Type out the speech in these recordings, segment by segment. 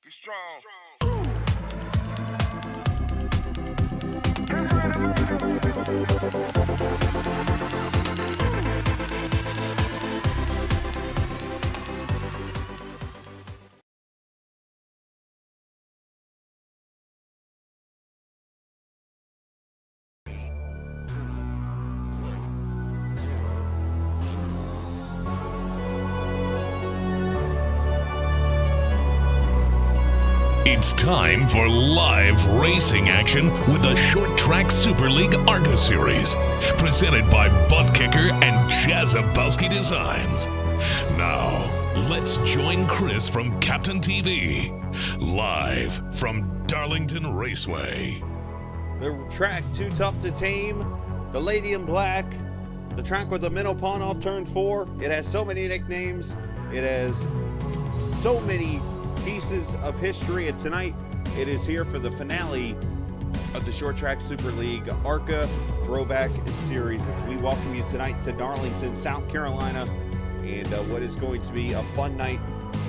Be strong. It's time for live racing action with the Short Track Super League ARCA Series, presented by Buttkicker and Jazeboski Designs. Now, let's join Chris from Captain TV, live from Darlington Raceway. The track too tough to tame, the lady in black, the track with the minnow pond off turn 4. It has so many nicknames. It has so many pieces of history, and tonight it is here for the finale of the Short Track Super League ARCA Throwback Series as we welcome you tonight to Darlington, South Carolina, and what is going to be a fun night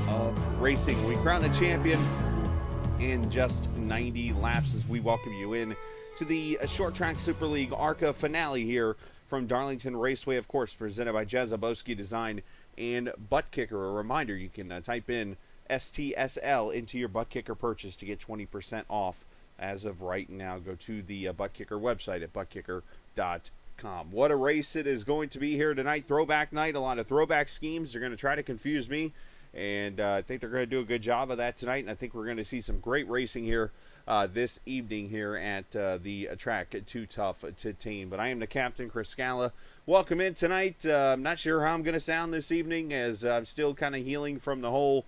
of racing. We crown the champion in just 90 laps as we welcome you in to the Short Track Super League ARCA finale here from Darlington Raceway, of course, presented by Jazeboski Design and Buttkicker. A reminder, you can type in STSL into your Buttkicker purchase to get 20% off as of right now. Go to the Buttkicker website at buttkicker.com. What a race it is going to be here tonight. Throwback night, a lot of throwback schemes. They're going to try to confuse me, and I think they're going to do a good job of that tonight, and I think we're going to see some great racing here this evening here at the track Too Tough to Tame. But I am the captain, Chris Scala. Welcome in tonight. I'm not sure how I'm going to sound this evening as I'm still kind of healing from the whole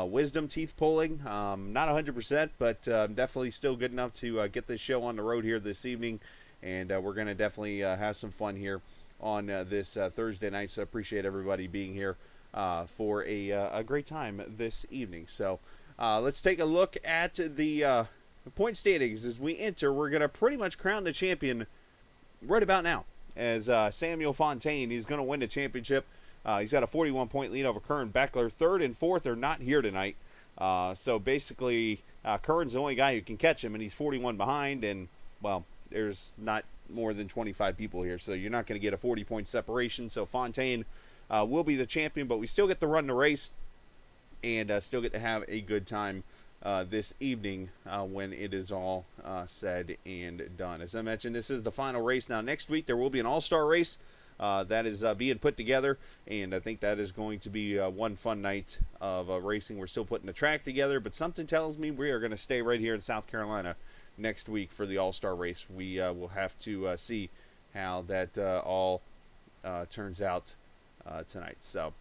wisdom teeth pulling. Not 100%, but definitely still good enough to get this show on the road here this evening, and we're going to definitely have some fun here on this Thursday night, so I appreciate everybody being here for a great time this evening. So let's take a look at the point standings as we enter. We're going to pretty much crown the champion right about now as Samuel Fontaine. He's going to win the championship. He's got a 41-point lead over Kern Beckler. Third and fourth are not here tonight. So basically, Kern's the only guy who can catch him, and he's 41 behind. And, well, there's not more than 25 people here, so you're not going to get a 40-point separation. So Fontaine will be the champion, but we still get to run the race and still get to have a good time this evening when it is all said and done. As I mentioned, this is the final race. Now, next week there will be an all-star race. That is being put together, and I think that is going to be one fun night of racing. We're still putting the track together, but something tells me we are going to stay right here in South Carolina next week for the All-Star race. We will have to see how that all turns out tonight. So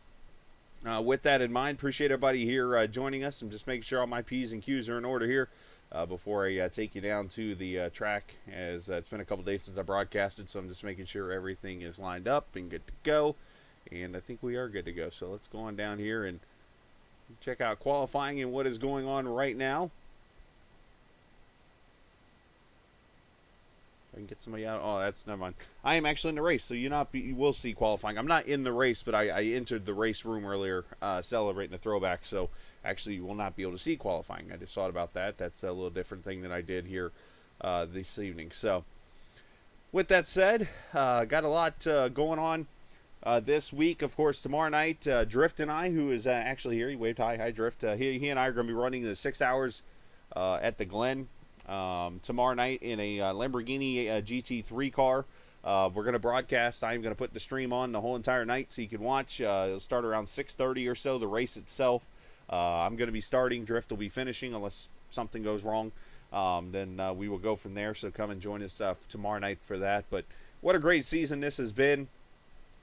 with that in mind, appreciate everybody here joining us. I'm just making sure all my P's and Q's are in order here before I take you down to the track, as it's been a couple days since I broadcasted, so I'm just making sure everything is lined up and good to go, and I think we are good to go. So let's go on down here and check out qualifying and what is going on right now. I can get somebody out. Oh, that's never mind. I am actually in the race, so you will see qualifying. I'm not in the race, but I entered the race room earlier celebrating the throwback, so actually you will not be able to see qualifying. I just thought about that. That's a little different thing than I did here this evening. So with that said, got a lot going on this week. Of course, tomorrow night, Drift and I, who is actually here, he waved hi. Hi, Drift. He and I are going to be running the 6 hours at the Glen tomorrow night in a Lamborghini GT3 car. We're going to broadcast. I'm going to put the stream on the whole entire night so you can watch. It'll start around 6:30 or so, the race itself. I'm going to be starting. Drift will be finishing unless something goes wrong. Then we will go from there. So come and join us tomorrow night for that. But what a great season this has been.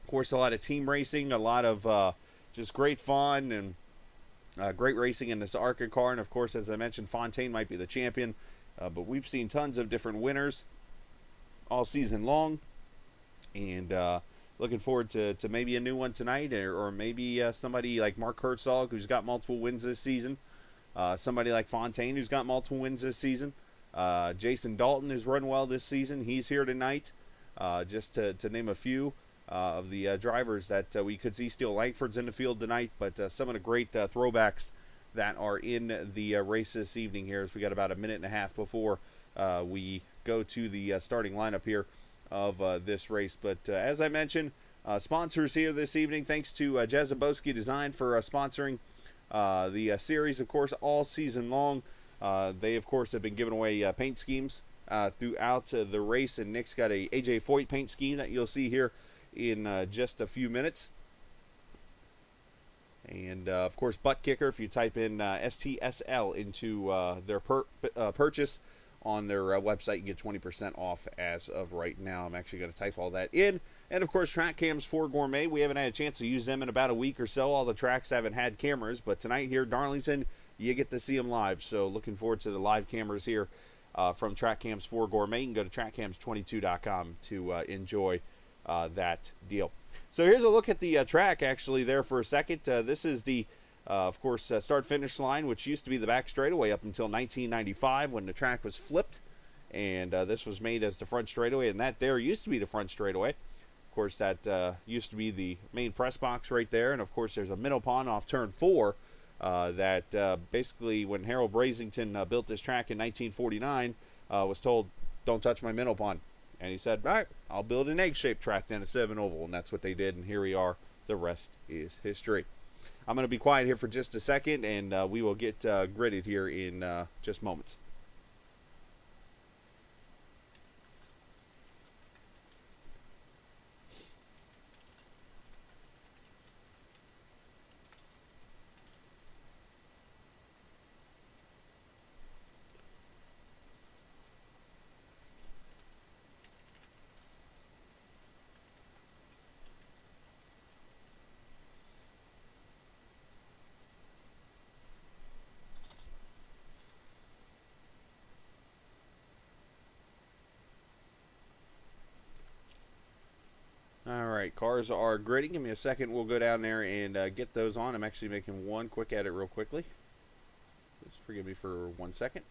Of course, a lot of team racing, a lot of just great fun and great racing in this ARCA car. And, of course, as I mentioned, Fontaine might be the champion. But we've seen tons of different winners all season long. And looking forward to maybe a new one tonight, or maybe somebody like Mark Herzog, who's got multiple wins this season. Somebody like Fontaine, who's got multiple wins this season. Jason Dalton has run well this season. He's here tonight, just to name a few of the drivers that we could see. Steele Langford's in the field tonight, but some of the great throwbacks that are in the race this evening here, as we got about a minute and a half before we go to the starting lineup here of this race. But as I mentioned, sponsors here this evening. Thanks to Jazeboski Design for sponsoring the series, of course, all season long. They, of course, have been giving away paint schemes throughout the race, and Nick's got a AJ Foyt paint scheme that you'll see here in just a few minutes. And, of course, Buttkicker, if you type in STSL into their purchase on their website, you get 20% off as of right now. I'm actually going to type all that in. And, of course, Track Cams for Gourmet. We haven't had a chance to use them in about a week or so. All the tracks haven't had cameras, but tonight here at Darlington, you get to see them live. So looking forward to the live cameras here from Track Cams for Gourmet. You can go to trackcams22.com to enjoy that deal. So here's a look at the track actually there for a second. This is the, of course, start-finish line, which used to be the back straightaway up until 1995 when the track was flipped. And this was made as the front straightaway, and that there used to be the front straightaway. Of course, that used to be the main press box right there. And, of course, there's a minnow pond off turn 4 that basically when Harold Brasington built this track in 1949 was told, don't touch my minnow pond. And he said, all right, I'll build an egg-shaped track then instead of an oval. And that's what they did, and here we are. The rest is history. I'm going to be quiet here for just a second, and we will get gridded here in just moments. Alright, cars are gridding. Give me a second. We'll go down there and get those on. I'm actually making one quick edit real quickly. Just forgive me for 1 second.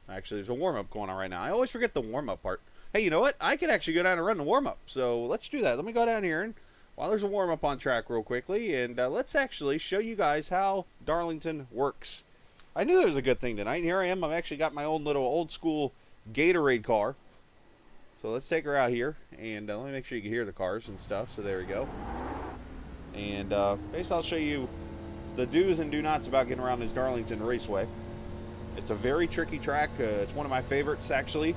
Actually, there's a warm-up going on right now. I always forget the warm-up part. Hey, you know what? I could actually go down and run the warm-up. So let's do that. Let me go down here and while there's a warm-up on track real quickly, and let's actually show you guys how Darlington works. I knew it was a good thing tonight. Here I am. I've actually got my own little old-school Gatorade car. So let's take her out here, and let me make sure you can hear the cars and stuff. So there we go. And basically I'll show you the do's and do-nots about getting around this Darlington Raceway. It's a very tricky track. It's one of my favorites, actually.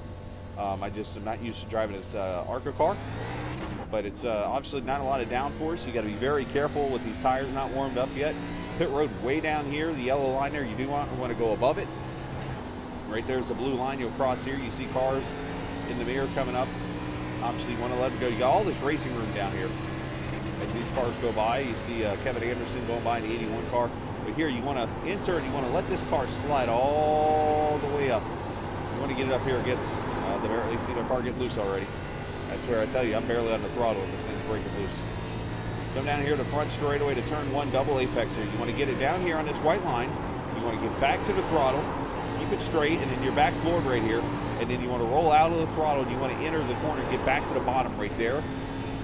I just am not used to driving this ARCA car. But it's obviously not a lot of downforce. You got to be very careful with these tires not warmed up yet. Pit road way down here, the yellow line there, you do want to go above it. Right there's the blue line you'll cross here. You see cars in the mirror coming up. Obviously you want to let them go. You got all this racing room down here. As these cars go by, you see Kevin Anderson going by in the 81 car. But here you want to enter and you want to let this car slide all the way up. You want to get it up here against the barrel. You see the car getting loose already. That's where I tell you, I'm barely on the throttle and this thing's breaking loose. Come down here to the front straightaway to turn 1 double apex here. You want to get it down here on this white line. You want to get back to the throttle, keep it straight, and then you're back floored right here. And then you want to roll out of the throttle and you want to enter the corner and get back to the bottom right there.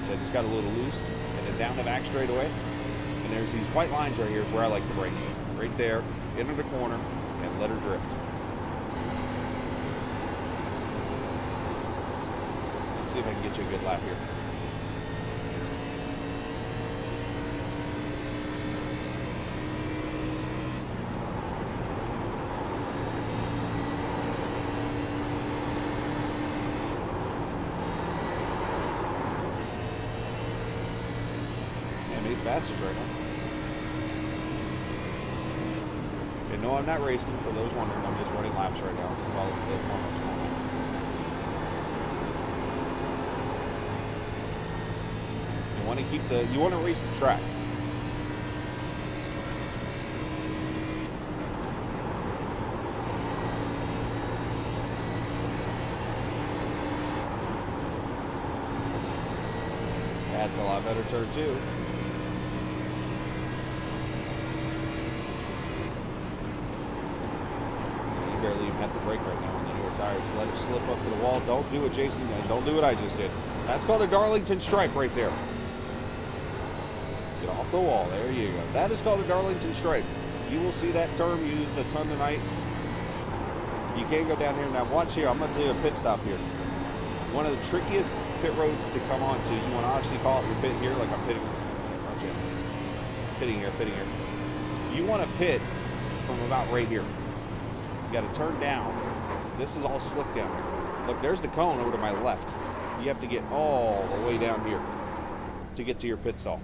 So I just got a little loose. And then down the back straightaway. And there's these white lines right here is where I like to brake. Right there, enter the corner, and let her drift. Let's see if I can get you a good lap here. Fastest right now. And no, I'm not racing for those wondering. I'm just running laps right now while the warm-up's going on. You want to keep you want to race the track. That's a lot better turn too. Barely even have to brake right now on the newer tires. Let it slip up to the wall. Don't do what Jason did. Don't do what I just did. That's called a Darlington stripe right there. Get off the wall. There you go. That is called a Darlington stripe. You will see that term used a ton tonight. You can't go down here. Now watch here. I'm going to do a pit stop here. One of the trickiest pit roads to come onto. You want to obviously call it your pit here, like I'm pitting. Pitting here. You want to pit from about right here. You got to turn down. This is all slick down here. Look, there's the cone over to my left. You have to get all the way down here to get to your pit stall.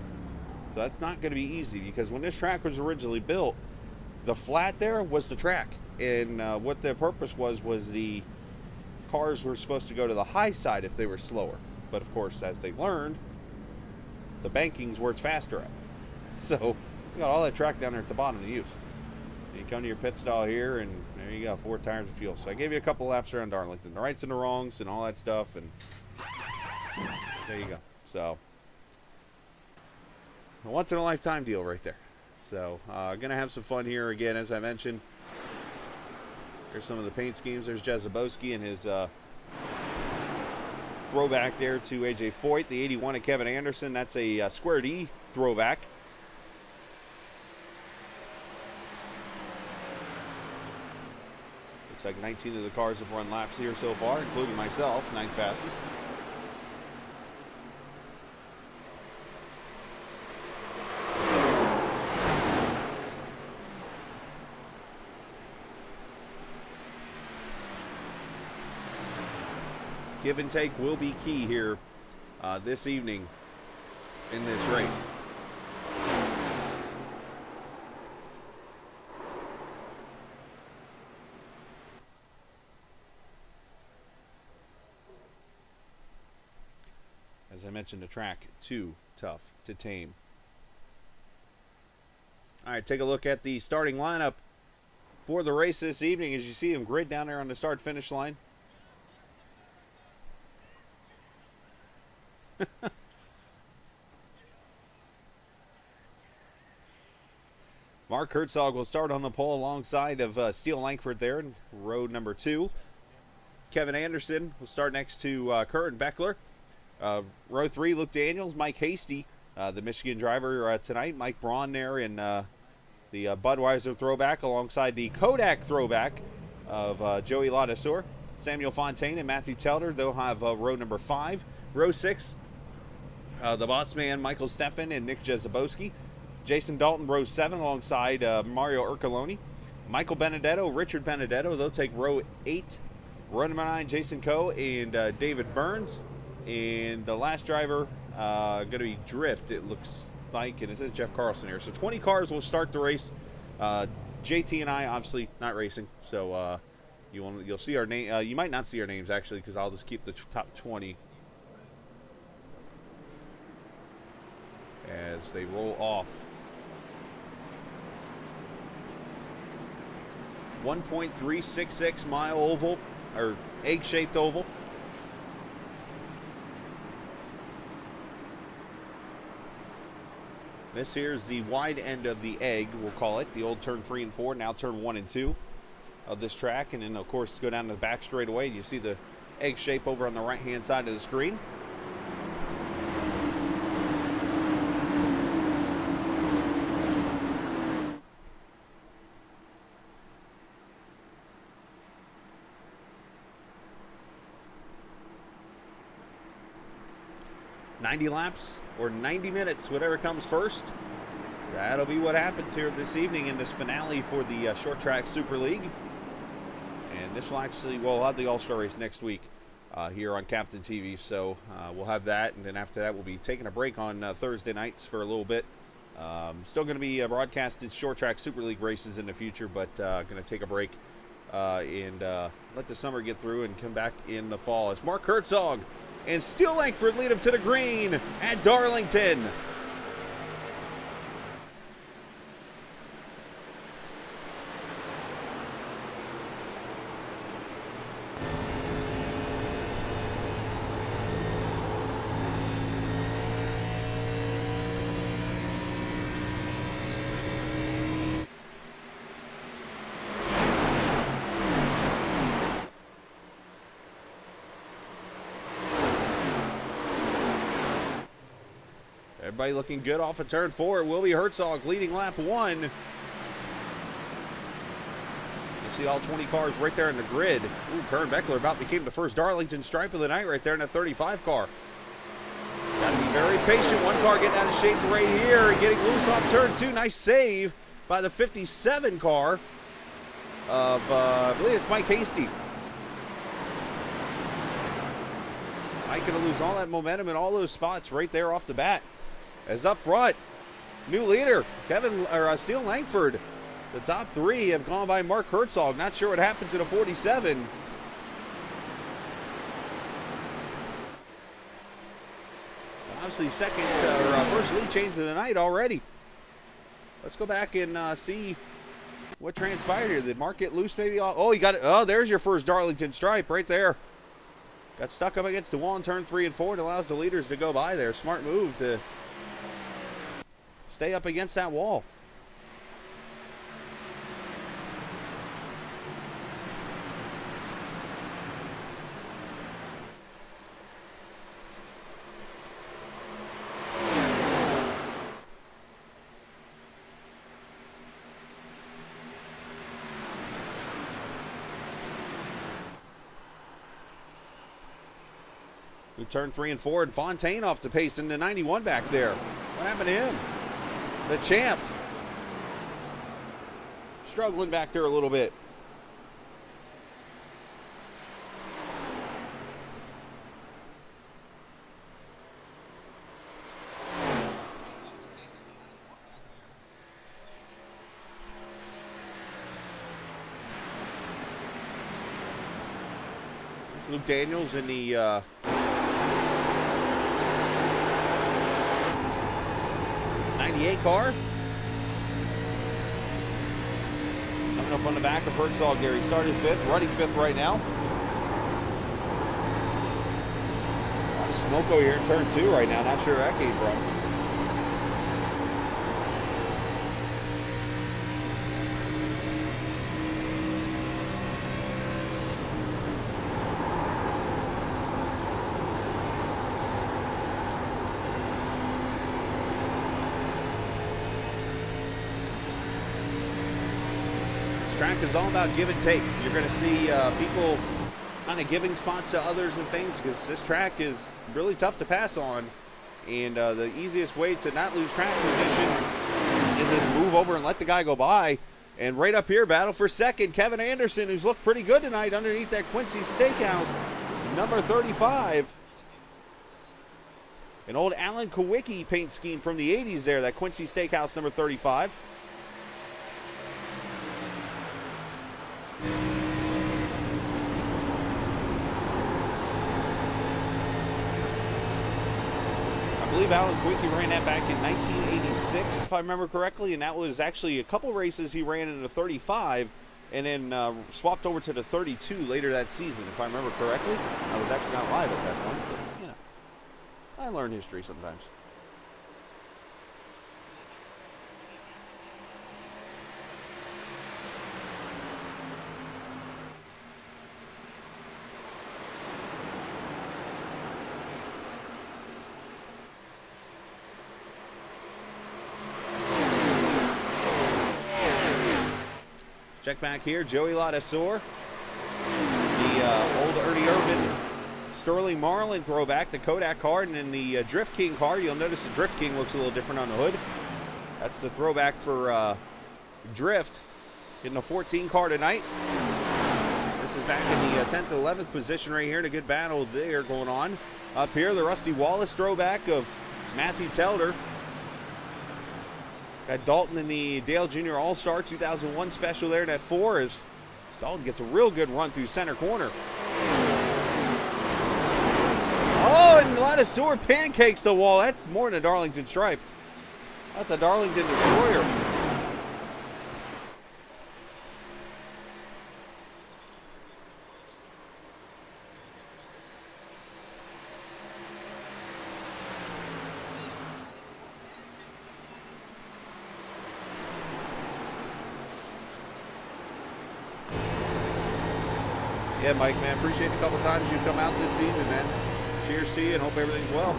So that's not going to be easy, because when this track was originally built, the flat there was the track. And what the purpose was the cars were supposed to go to the high side if they were slower. But of course, as they learned, the banking's where it's faster at. So you got all that track down there at the bottom to use. You come to your pit stall here, and there you go, 4 tires of fuel. So I gave you a couple laps around Darlington, the rights and the wrongs and all that stuff, and there you go. So a once in a lifetime deal right there. So gonna have some fun here again, as I mentioned. Here's some of the paint schemes. There's Jazeboski and his throwback there to AJ Foyt, the 81 of Kevin Anderson. That's a square D throwback. Looks like 19 of the cars have run laps here so far, including myself, 9th fastest. Give and take will be key here this evening in this race. As I mentioned, the track too tough to tame. All right, take a look at the starting lineup for the race this evening. As you see them grid down there on the start-finish line. Mark Herzog will start on the pole alongside of Steele Langford there in row number 2. Kevin Anderson will start next to Curran Beckler. Row 3, Luke Daniels, Mike Hasty, the Michigan driver tonight. Mike Braun there in the Budweiser throwback alongside the Kodak throwback of Joey Ladesseur. Samuel Fontaine and Matthew Telder, they'll have row number 5. Row 6, the Botsman Michael Steffen and Nick Jazeboski. Jason Dalton, row 7, alongside Mario Urcoloni. Michael Benedetto, Richard Benedetto, they'll take row 8. Row number 9, Jason Coe and David Burns. And the last driver going to be Drift, it looks like, and it says Jeff Carlson here. So 20 cars will start the race. JT and I obviously not racing, so you'll see our name. You might not see our names actually, because I'll just keep the top 20 as they roll off. 1.366 mile oval, or egg-shaped oval. This here is the wide end of the egg, we'll call it, the old turn 3 and 4, now turn 1 and 2 of this track. And then, of course, go down to the back straightaway, and you see the egg shape over on the right-hand side of the screen. .90 laps or 90 minutes, whatever comes first. That'll be what happens here this evening in this finale for the Short Track Super League. And this will actually, we'll have the All-Star race next week here on Captain TV. So we'll have that, and then after that we'll be taking a break on Thursday nights for a little bit. Still going to be broadcasting Short Track Super League races in the future, but going to take a break and let the summer get through and come back in the fall. As Mark Herzog and Steele Langford lead him to the green at Darlington. Everybody looking good off of turn 4. It will be Herzog leading lap 1. You see all 20 cars right there in the grid. Ooh, Kern Beckler about became the first Darlington stripe of the night right there in that 35 car. Got to be very patient. One car getting out of shape right here and getting loose off turn 2. Nice save by the 57 car of, I believe it's Mike Hasty. Mike going to lose all that momentum in all those spots right there off the bat. As up front, new leader, Steele Langford. The top 3 have gone by Mark Herzog. Not sure what happened to the 47. Obviously first lead change of the night already. Let's go back and see what transpired here. Did Mark get loose maybe? Oh, he got it. Oh, there's your first Darlington stripe right there. Got stuck up against the wall in turn 3 and 4 and allows the leaders to go by there. Smart move to stay up against that wall. We turn 3 and 4, and Fontaine off the pace in the 91 back there. What happened to him? The champ. Struggling back there a little bit. Luke Daniels in the 98 car. Coming up on the back of Herzog there. He started 5th, running 5th right now. A lot of smoko here in turn 2 right now. Not sure where that came from. Track is all about give and take. You're going to see people kind of giving spots to others and things because this track is really tough to pass on. And the easiest way to not lose track position is to move over and let the guy go by. And right up here, battle for second, Kevin Anderson, who's looked pretty good tonight underneath that Quincy Steakhouse, number 35. An old Alan Kowicki paint scheme from the 80s there, that Quincy Steakhouse, number 35. I believe Alan Kowicki ran that back in 1986, if I remember correctly, and that was actually a couple races he ran in the 35 and then swapped over to the 32 later that season, if I remember correctly. I was actually not live at that point, but, you know, I learn history sometimes. Check back here, Joey Ladasor, the old Ernie Irvin Sterling Marlin throwback, the Kodak card, and then the Drift King card. You'll notice the Drift King looks a little different on the hood. That's the throwback for Drift in the 14 car tonight. This is back in the 10th and 11th position right here, and a good battle there going on. Up here, the Rusty Wallace throwback of Matthew Telder. Got Dalton in the Dale Jr. All-Star 2001 special there. That 4 is Dalton gets a real good run through center corner. Oh, and Ladasor pancakes the wall. That's more than a Darlington stripe. That's a Darlington destroyer. Yeah, Mike, man, appreciate the couple times you've come out this season, man. Cheers to you and hope everything's well.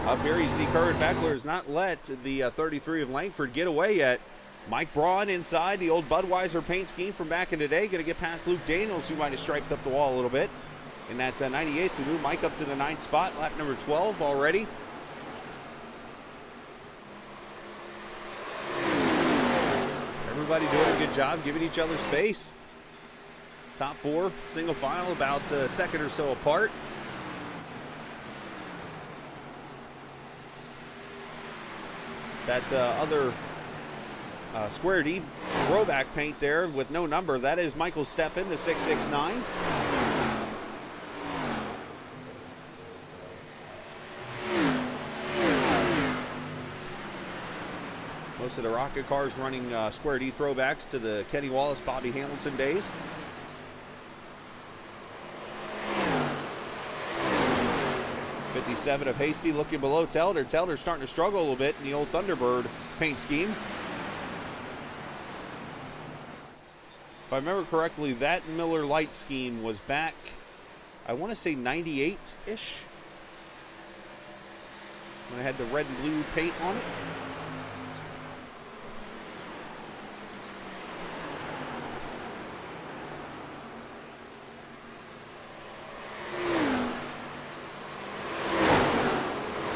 Up here, you see Curran Beckler has not let the 33 of Langford get away yet. Mike Braun inside, the old Budweiser paint scheme from back in the day. Going to get past Luke Daniels, who might have striped up the wall a little bit. In that 98, so move Mike up to the 9th spot, lap number 12 already. Everybody doing a good job, giving each other space. Top 4, single file, about a second or so apart. That other Square D throwback paint there with no number, that is Michael Steffen, the 669. Most of the ARCA cars running Square D throwbacks to the Kenny Wallace, Bobby Hamilton days. '57 of Hasty looking below Telder. Telder's starting to struggle a little bit in the old Thunderbird paint scheme. If I remember correctly, that Miller Lite scheme was back, I want to say 98-ish. When I had the red and blue paint on it.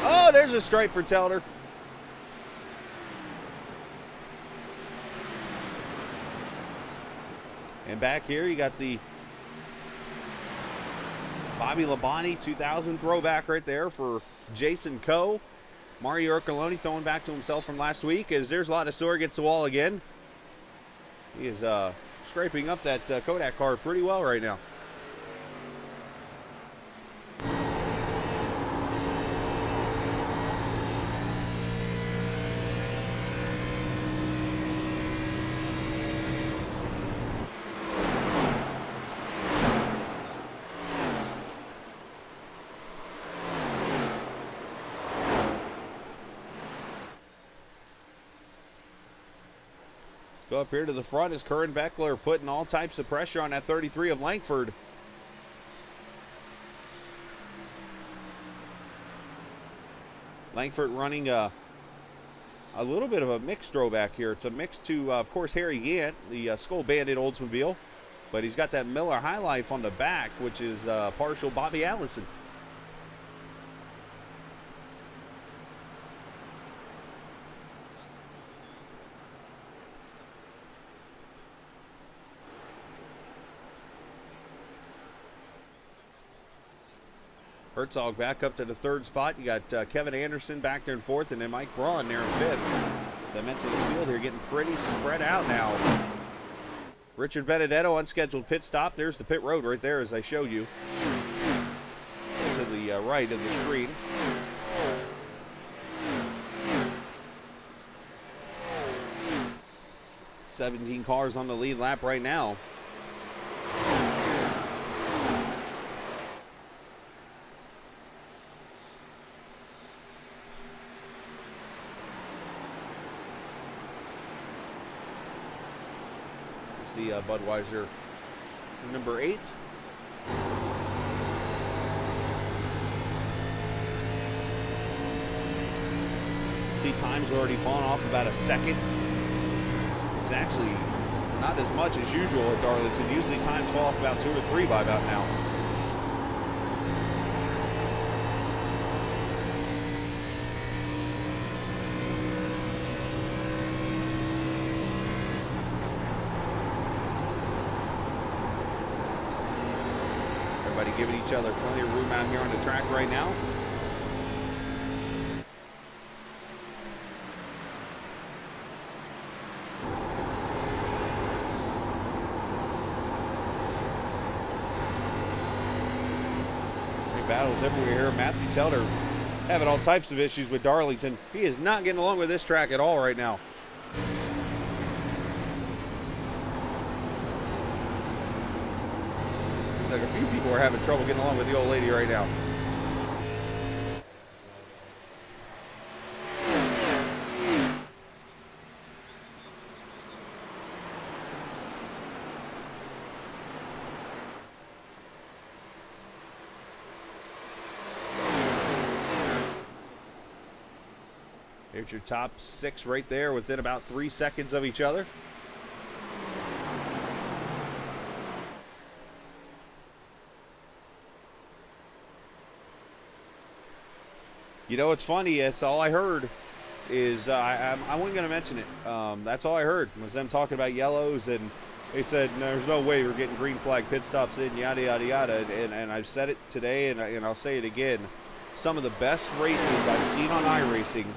Oh, there's a stripe for Telder. And back here, you got the Bobby Labonte 2000 throwback right there for Jason Coe. Mario Ercoloni throwing back to himself from last week as there's a lot of sore against the wall again. He is scraping up that Kodak car pretty well right now. Go up here to the front as Curran Beckler putting all types of pressure on that 33 of Langford. Langford running a little bit of a mixed throwback here. It's a mix to, of course, Harry Gant, the Skull Bandit Oldsmobile. But he's got that Miller High Life on the back, which is partial Bobby Allison. Herzog back up to the 3rd spot. You got Kevin Anderson back there in 4th, and then Mike Braun there in 5th. As I mentioned, this field here getting pretty spread out now. Richard Benedetto, unscheduled pit stop. There's the pit road right there, as I showed you. To the right of the screen. "17 cars on the lead lap right now. The Budweiser number 8. See, time's already fallen off about a second. It's actually not as much as usual at Darlington. Usually times fall off about 2 or 3 by about now. Giving each other plenty of room out here on the track right now. Big battles everywhere here. Matthew Telder having all types of issues with Darlington. He is not getting along with this track at all right now. Like a few people are having trouble getting along with the old lady right now. There's your top 6 right there within about 3 seconds of each other. You know, it's funny. It's all I heard is I wasn't going to mention it. That's all I heard was them talking about yellows, and they said there's no way we're getting green flag pit stops in, yada, yada, yada. And I've said it today, and I'll say it again. Some of the best races I've seen on iRacing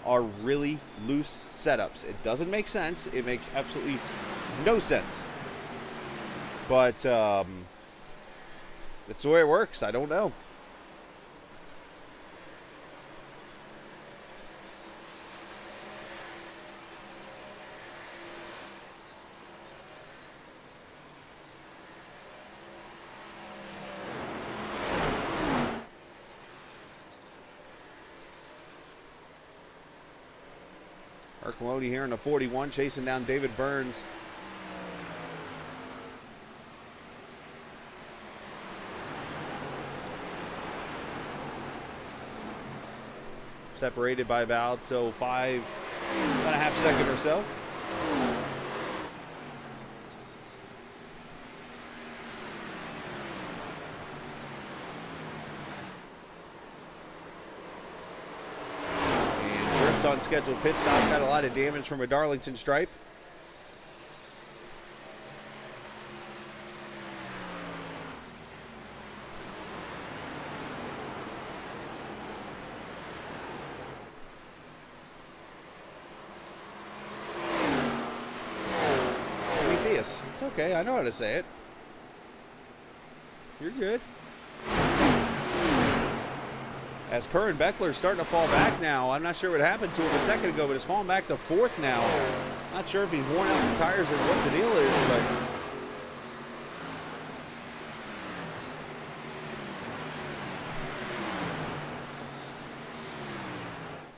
are really loose setups. It doesn't make sense. It makes absolutely no sense. But it's the way it works. I don't know. Arcoloni here in the 41, chasing down David Burns. Separated by about 5.5 seconds or so. Unscheduled pit stop, got a lot of damage from a Darlington stripe. Prometheus. It's okay, I know how to say it. You're good. As Curran Beckler's starting to fall back now. I'm not sure what happened to him a second ago, but he's falling back to 4th now. Not sure if he's worn out the tires or what the deal is, but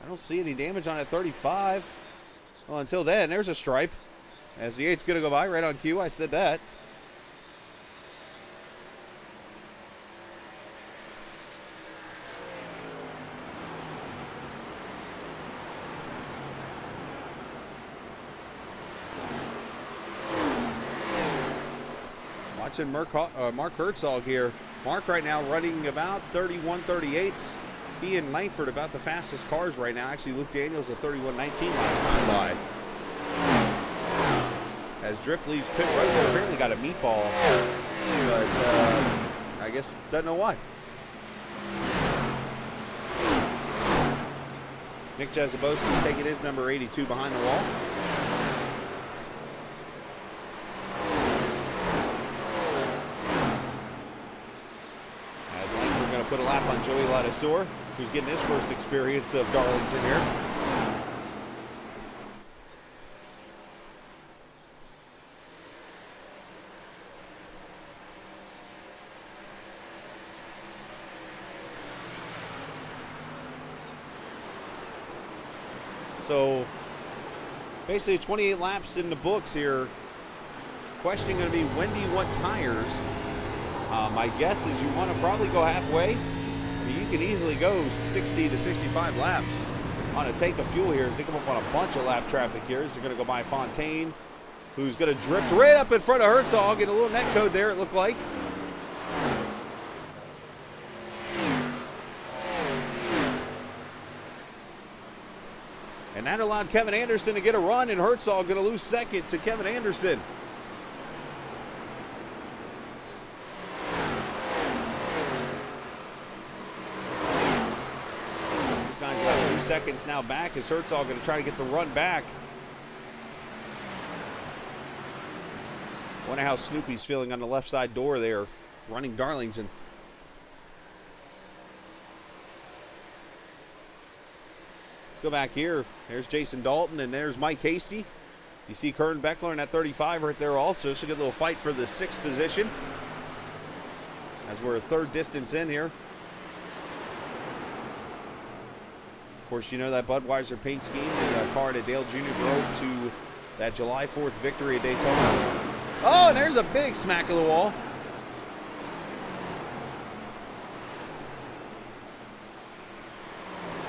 I don't see any damage on that 35. Well, until then, there's a stripe. As the 8's going to go by right on cue. I said that. Watching Mark Herzog here. Mark right now running about 31.38. He and Langford about the fastest cars right now. Actually, Luke Daniels at 31.19 last time by. As Drift leaves pit road, there apparently got a meatball, but I guess doesn't know why. Nick Jazeboski taking his number 82 behind the wall. Put a lap on Joey Ladisor, who's getting his first experience of Darlington here. So basically 28 laps in the books here. Question going to be, when do you want tires? My guess is you want to probably go halfway. I mean, you can easily go 60 to 65 laps on a tank of fuel here as they come up on a bunch of lap traffic here. They're going to go by Fontaine, who's going to drift right up in front of Herzog, and a little net code there, it looked like. And that allowed Kevin Anderson to get a run, and Herzog going to lose second to Kevin Anderson. Seconds now back as Herzog going to try to get the run back. Wonder how Snoopy's feeling on the left side door there, running Darlington. Let's go back here. There's Jason Dalton and there's Mike Hasty. You see Curran Beckler in that 35 right there also. So a good little fight for the 6th position as we're a 3rd distance in here. Of course, you know that Budweiser paint scheme, the car that Dale Jr. drove to that July 4th victory at Daytona. Oh, and there's a big smack of the wall.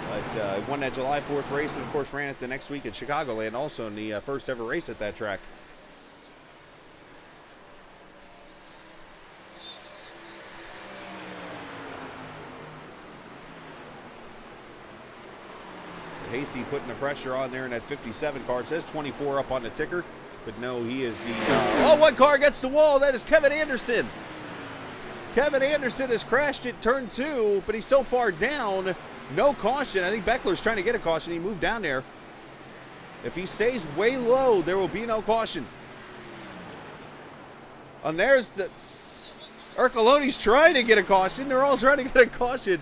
But Won that July 4th race, and of course ran it the next week at Chicagoland, also in the first ever race at that track. Hasty putting the pressure on there in that 57 car. It says 24 up on the ticker, but no, he is the... oh, one car gets the wall. That is Kevin Anderson. Kevin Anderson has crashed at turn 2, but he's so far down. No caution. I think Beckler's trying to get a caution. He moved down there. If he stays way low, there will be no caution. And there's the... Ercoloni's trying to get a caution. They're all trying to get a caution.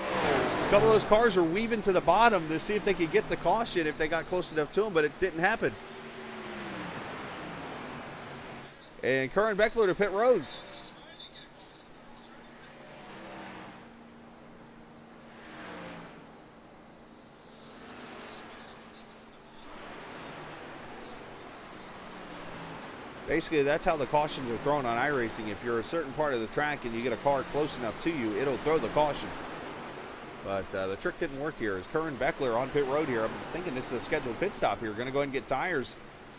A couple of those cars were weaving to the bottom to see if they could get the caution if they got close enough to him, but it didn't happen. And Curran Beckler to pit road. Basically, that's how the cautions are thrown on iRacing. If you're a certain part of the track and you get a car close enough to you, it'll throw the caution. But the trick didn't work here. As Curran Beckler on pit road here. I'm thinking this is a scheduled pit stop here. Going to go ahead and get tires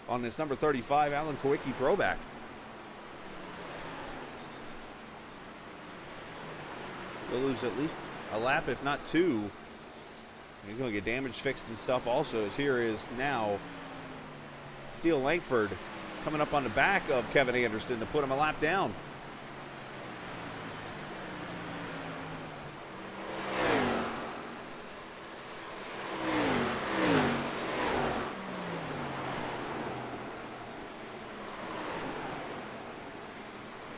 on this number 35 Alan Kowicki Throwback. He'll lose at least a lap, if not 2. He's going to get damage fixed and stuff also, as here is now Steele Langford coming up on the back of Kevin Anderson to put him a lap down.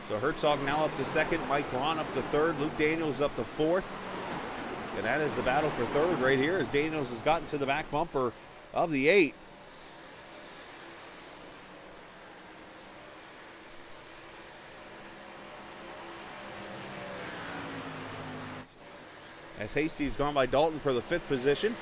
So Herzog now up to second, Mike Braun up to third, Luke Daniels up to fourth. And that is the battle for third right here as Daniels has gotten to the back bumper of the 8. As Hasty's gone by Dalton for the 5th position.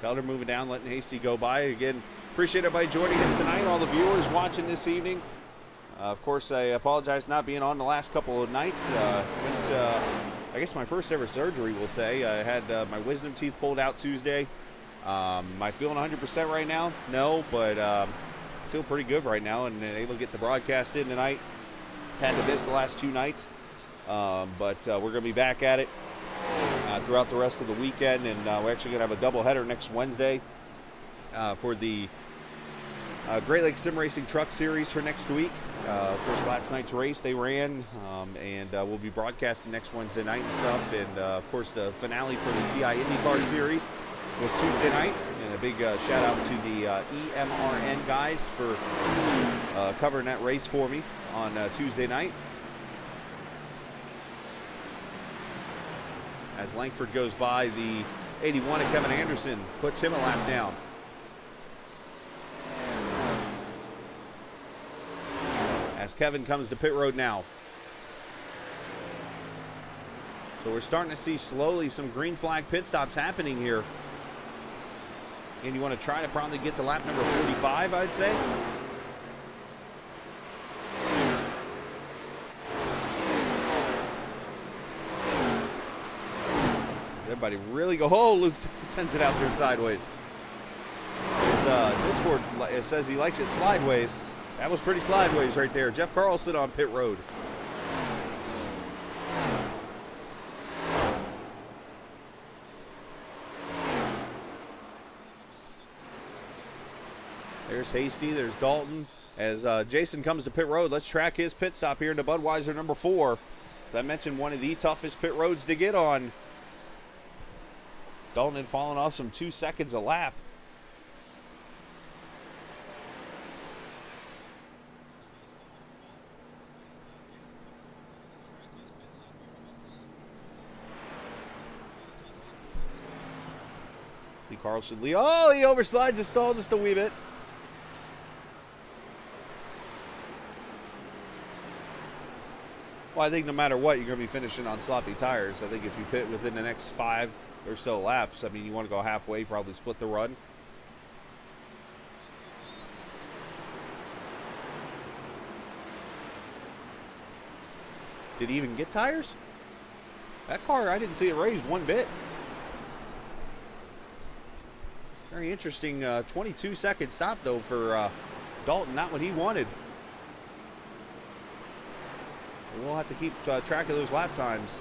Felder moving down, letting Hasty go by. Again, appreciate everybody joining us tonight, all the viewers watching this evening. Of course, I apologize not being on the last couple of nights. I guess my first ever surgery, we'll say. I had my wisdom teeth pulled out Tuesday. Am I feeling 100% right now? No, but I feel pretty good right now and able to get the broadcast in tonight. Had to miss the last 2 nights, but we're going to be back at it throughout the rest of the weekend, and we're actually going to have a doubleheader next Wednesday for the Great Lakes Sim Racing Truck Series for next week. Of course, last night's race they ran, and we'll be broadcasting next Wednesday night and stuff. And of course, the finale for the TI IndyCar Series was Tuesday night. And a big shout out to the EMRN guys for covering that race for me on Tuesday night. As Langford goes by, the 81 of Kevin Anderson puts him a lap down. As Kevin comes to pit road now. So we're starting to see slowly some green flag pit stops happening here. And you want to try to probably get to lap number 45, I'd say. Everybody really go, oh, Luke sends it out there sideways. His Discord it says he likes it slideways. That was pretty slideways right there. Jeff Carlson on pit road. There's Hasty, there's Dalton. As Jason comes to pit road, let's track his pit stop here into Budweiser number 4. As I mentioned, one of the toughest pit roads to get on. Dalton had fallen off some 2 seconds a lap. See Carlson Lee. Oh, he overslides the stall just a wee bit. Well, I think no matter what, you're going to be finishing on sloppy tires. I think if you pit within the next 5 or so laps, I mean, you want to go halfway, probably split the run. Did he even get tires? That car, I didn't see it raised one bit. Very interesting 22-second stop, though, for Dalton. Not what he wanted. We'll have to keep track of those lap times.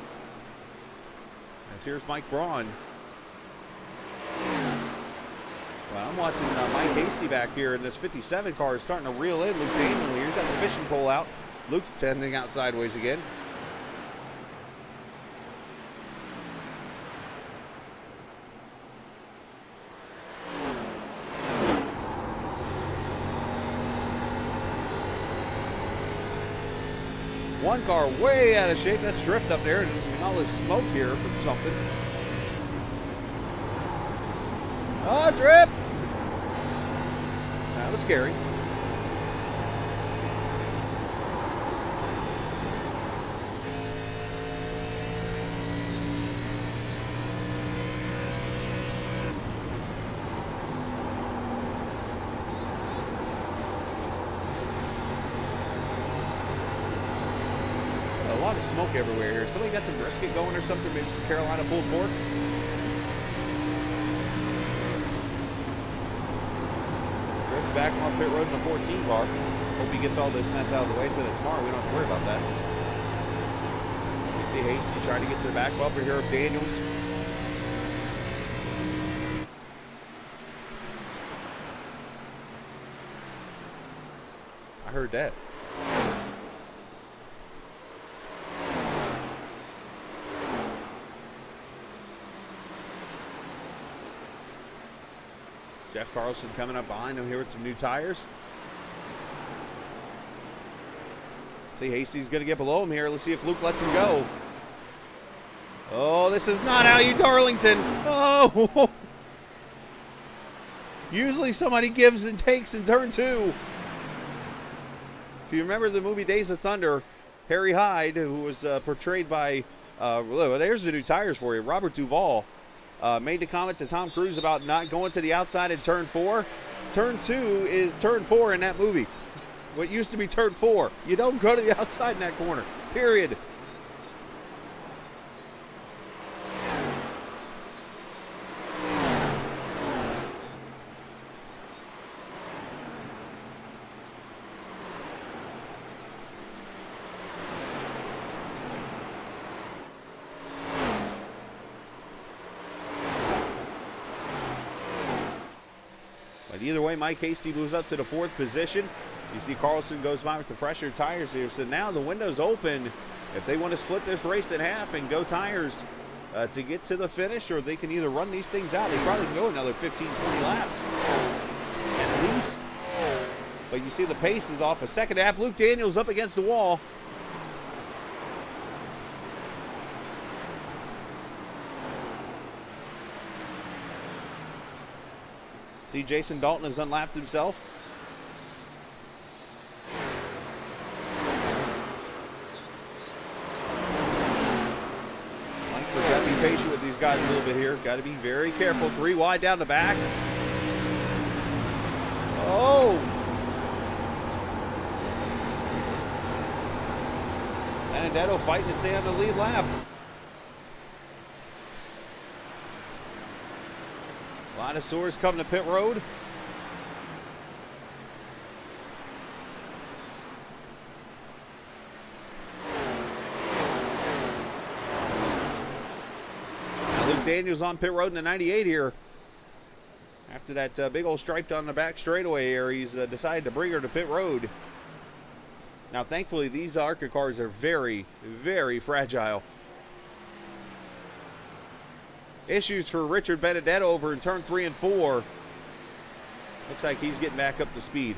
As here's Mike Braun. Well, I'm watching Mike Hasty back here, and this 57 car is starting to reel in Luke Daniel here. He's got the fishing pole out. Luke's tending out sideways again. One car way out of shape. That's drift up there, and all this smoke here from something. Oh, drift! That was scary. A lot of smoke everywhere here. Somebody got some brisket going or something, maybe some Carolina pulled pork. Drift back on pit road in the 14 car. Hope he gets all this mess out of the way so that tomorrow we don't have to worry about that. You see Hasty trying to get to the back bumper here of Daniels. I heard that. Jeff Carlson coming up behind him here with some new tires. See, Hasty's going to get below him here. Let's see if Luke lets him go. Oh, this is not how you Darlington. Oh! Usually somebody gives and takes in turn 2. If you remember the movie Days of Thunder, Harry Hyde, who was portrayed by, there's the new tires for you, Robert Duvall, made the comment to Tom Cruise about not going to the outside in turn 4. Turn 2 is turn 4 in that movie. What used to be turn 4. You don't go to the outside in that corner, period. But either way, Mike Hasty moves up to the 4th position. You see Carlson goes by with the fresher tires here. So now the window's open if they want to split this race in half and go tires to get to the finish, or they can either run these things out. They probably can go another 15, 20 laps at least. But you see the pace is off a second half. Luke Daniels up against the wall. See, Jason Dalton has unlapped himself. Langford's got to be patient with these guys a little bit here. Got to be very careful. 3 wide down the back. Oh! Benedetto fighting to stay on the lead lap. Dinosaurs coming to pit road. Now Luke Daniels on pit road in the 98 here. After that big old stripe down the back straightaway here, he's decided to bring her to pit road. Now thankfully these ARCA cars are very, very fragile. Issues for Richard Benedetto over in turn 3 and 4. Looks like he's getting back up to speed.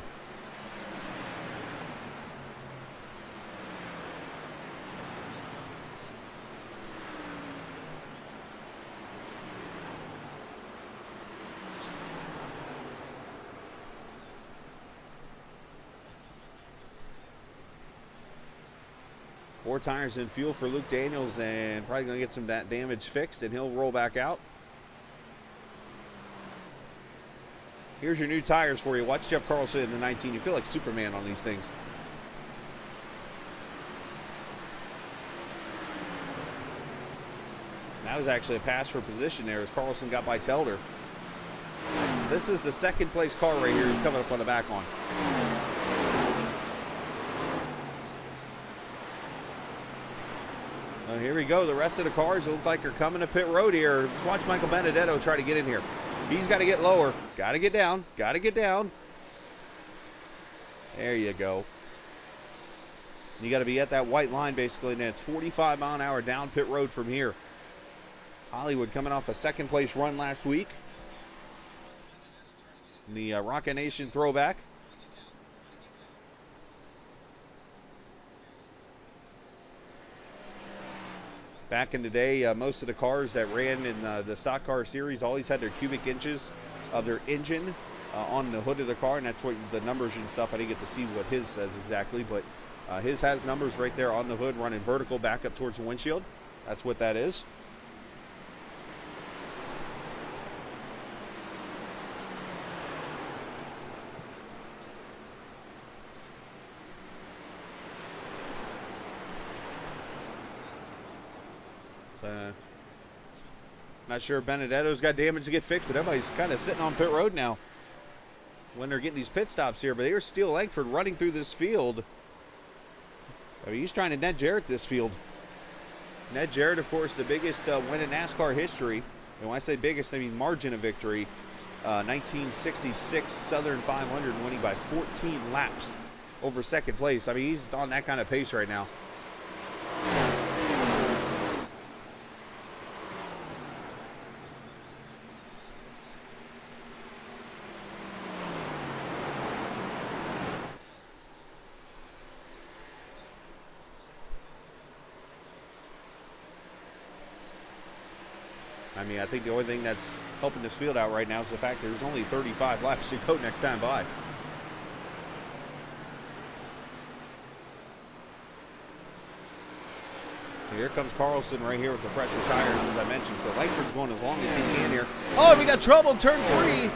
4 tires and fuel for Luke Daniels, and probably going to get some damage fixed, and he'll roll back out. Here's your new tires for you. Watch Jeff Carlson in the 19. You feel like Superman on these things. That was actually a pass for position there as Carlson got by Telder. This is the second place car right here coming up on the back on. Here we go. The rest of the cars look like they're coming to pit road here. Just watch Michael Benedetto try to get in here. He's got to get lower. Got to get down. Got to get down. There you go. You got to be at that white line basically, and it's 45 mile an hour down pit road from here. Hollywood coming off a second place run last week in the Rocket Nation Throwback. Back in the day, most of the cars that ran in the stock car series always had their cubic inches of their engine on the hood of the car, and that's what the numbers and stuff. I didn't get to see what his says exactly, but his has numbers right there on the hood running vertical back up towards the windshield. That's what that is. Not sure if Benedetto's got damage to get fixed, but everybody's kind of sitting on pit road now when they're getting these pit stops here. But here's Steele Langford running through this field. I mean, he's trying to Ned Jarrett this field. Ned Jarrett, of course, the biggest win in NASCAR history. And when I say biggest, I mean margin of victory. 1966 Southern 500, winning by 14 laps over second place. I mean, he's on that kind of pace right now. I mean, I think the only thing that's helping this field out right now is the fact there's only 35 laps to go next time by. So here comes Carlson right here with the fresher tires, as I mentioned. So Langford's going as long as he can here. Oh, we got trouble, turn 3.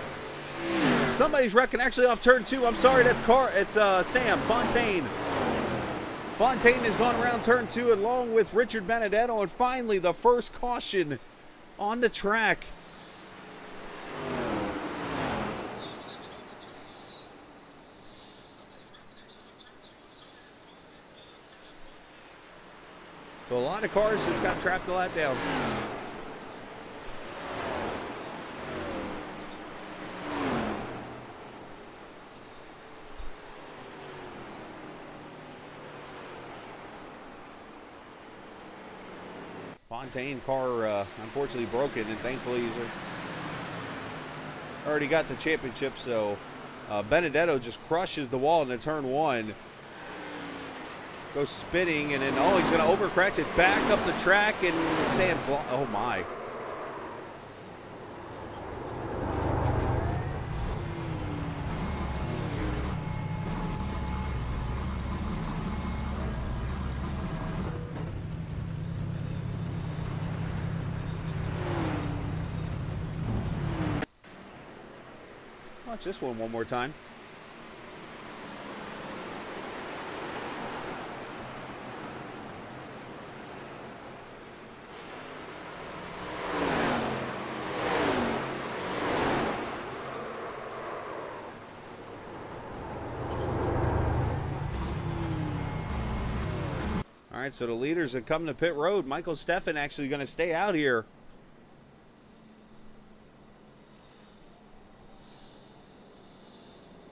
Somebody's wrecking actually off turn 2. I'm sorry, it's Sam Fontaine. Fontaine has gone around turn 2 along with Richard Benedetto, and finally the first caution on the track. So a lot of cars just got trapped a lap down. Fontaine car unfortunately broken, and thankfully he's already got the championship. So Benedetto just crushes the wall into turn 1, goes spinning, and then he's going to overcorrect it back up the track, and Sam, oh my. Watch this one more time. All right, so the leaders have come to pit road. Michael Steffen actually going to stay out here.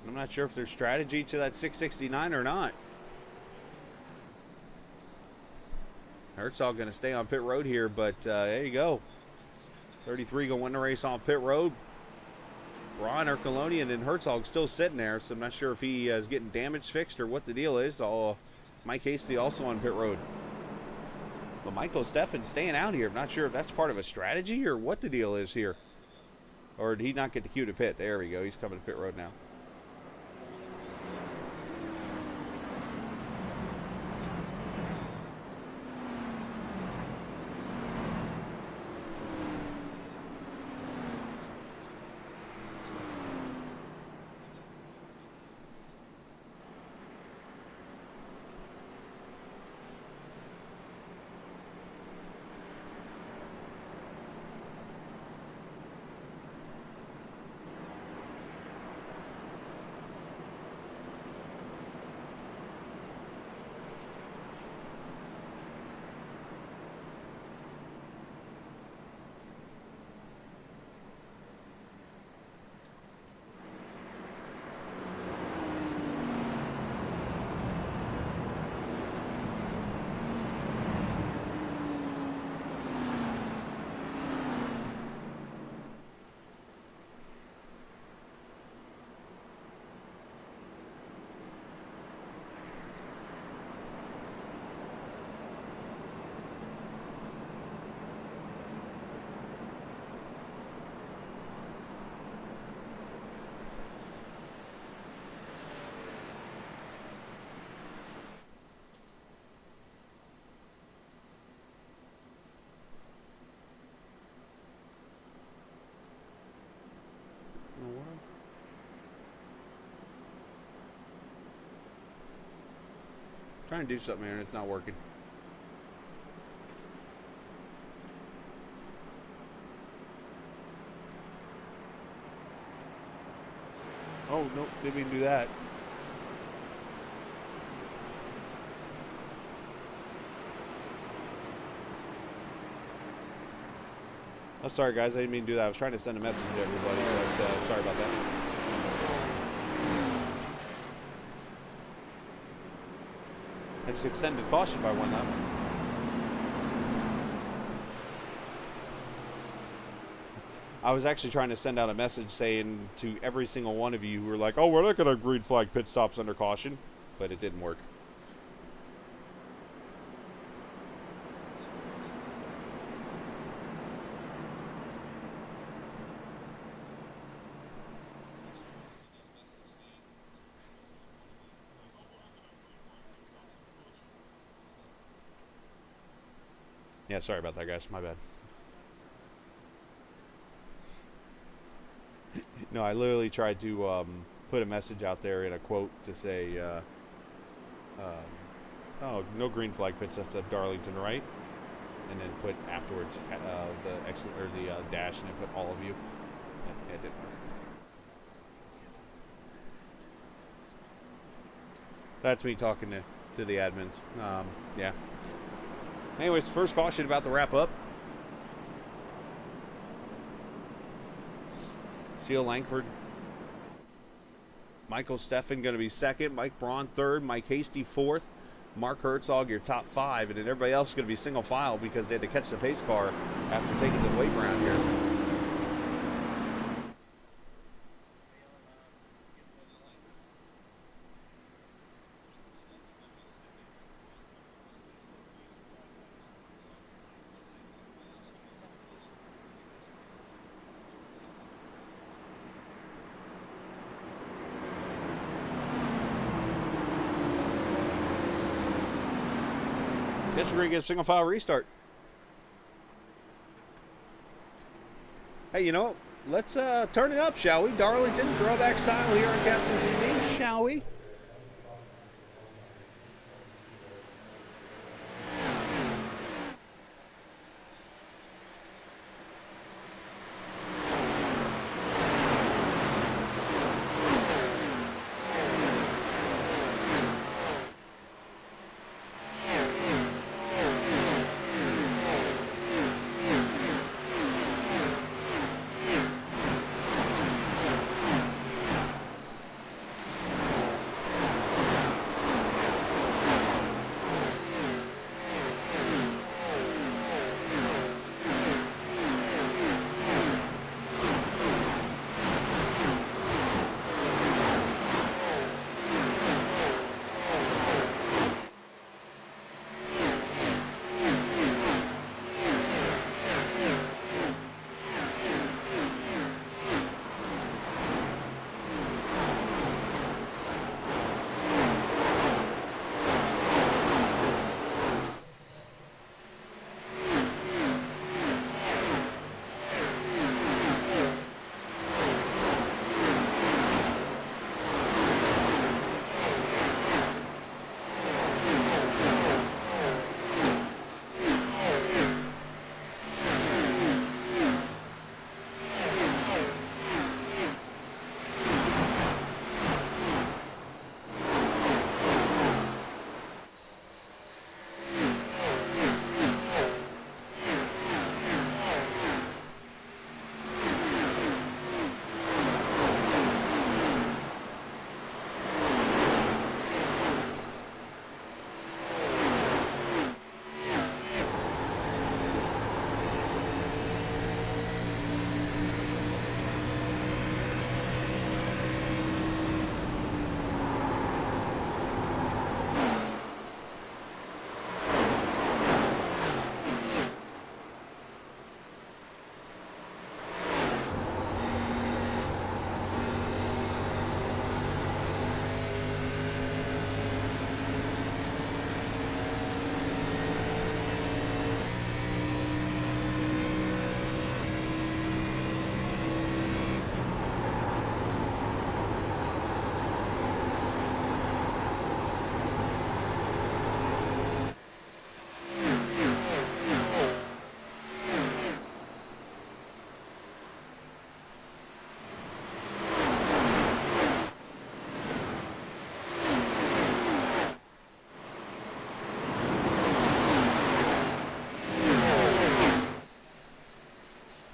I'm not sure if there's strategy to that 669 or not. Herzog going to stay on pit road here, but there you go. 33 going to win the race on pit road. Braun, Ercolonian, and Herzog still sitting there, so I'm not sure if he is getting damage fixed or what the deal is. Mike Hasty also on pit road. But Michael Steffen staying out here. I'm not sure if that's part of a strategy or what the deal is here. Or did he not get the cue to pit? There we go. He's coming to pit road now. Trying to do something here and it's not working. Oh, nope, didn't even do that. Oh, sorry guys, I didn't mean to do that. I was trying to send a message to everybody, but sorry about that. I just extended caution by 1 lap. I was actually trying to send out a message saying to every single one of you who were like, oh, we're not going to green flag pit stops under caution, but it didn't work. Yeah, sorry about that, guys. My bad. No, I literally tried to put a message out there in a quote to say, oh, no green flag pits, that's at Darlington, right? And then put afterwards the dash, and then put all of you. It didn't work. That's me talking to the admins. Yeah. Anyways, first caution about to wrap up. Seal Langford. Michael Steffen going to be second. Mike Braun third. Mike Hasty fourth. Mark Herzog your top 5. And then everybody else is going to be single file because they had to catch the pace car after taking the wave round here. Guess we're going to get a single file restart. Hey, you know, let's turn it up, shall we? Darlington, throwback style here on Captain TV, shall we?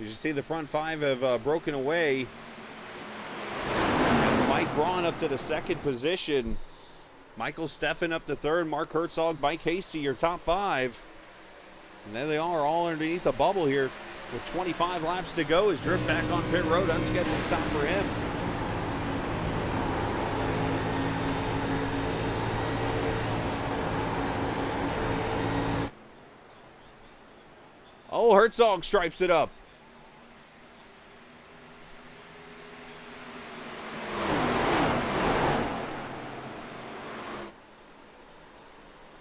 you see the front five have broken away. Mike Braun up to the second position. Michael Steffen up to third. Mark Herzog, Mike Hasty, your top five. And there they are, all underneath the bubble here. With 25 laps to go, his drift back on pit road. Unscheduled stop for him. Oh, Herzog stripes it up.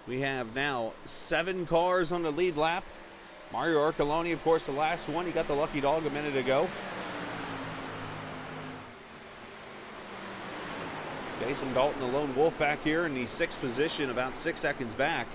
We have now 7 cars on the lead lap. Mario Arcoloni, of course, the last one. He got the lucky dog a minute ago. Jason Dalton, the lone wolf, back here in the 6th position, about 6 seconds back.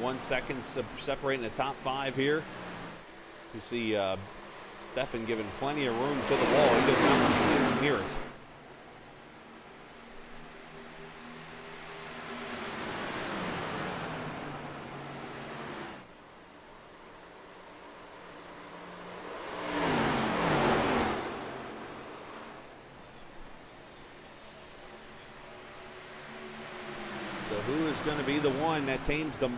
.1 seconds separating the top 5 here. You see Steffen giving plenty of room to the wall. He does not want to get near it. So who is going to be the one that tames the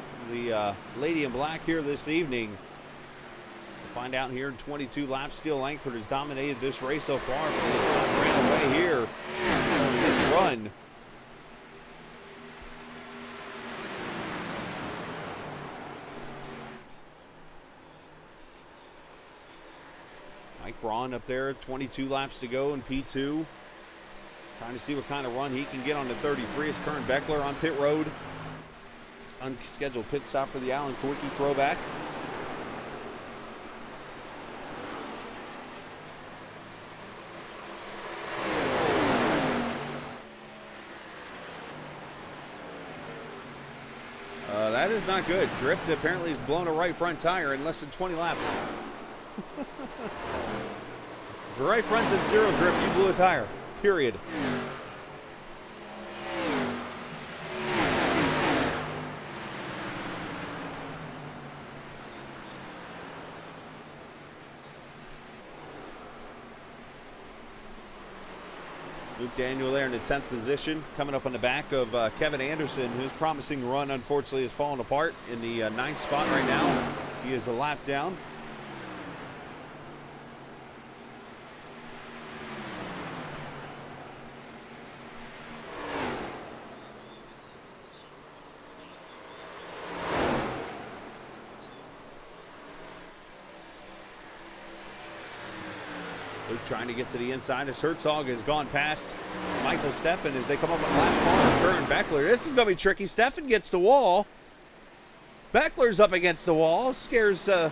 lady in black here this evening? We'll find out here in 22 laps. Steele Langford has dominated this race so far, but he has not ran away here on this run. Mike Braun up there, 22 laps to go in P2. Trying to see what kind of run he can get on the 33. It's Kern Beckler on pit road. Unscheduled pit stop for the Alan Kowicki throwback. That is not good. Drift apparently has blown a right front tire in less than 20 laps. If the right front's in zero drift, you blew a tire. Period. Luke Daniel there in the 10th position, coming up on the back of Kevin Anderson, whose promising run unfortunately has fallen apart in the 9th spot right now. He is a lap down. Luke trying to get to the inside as Herzog has gone past Michael Steffen as they come up on lap corner. Kern Beckler. This is going to be tricky. Steffen gets the wall. Beckler's up against the wall. Scares. Oh,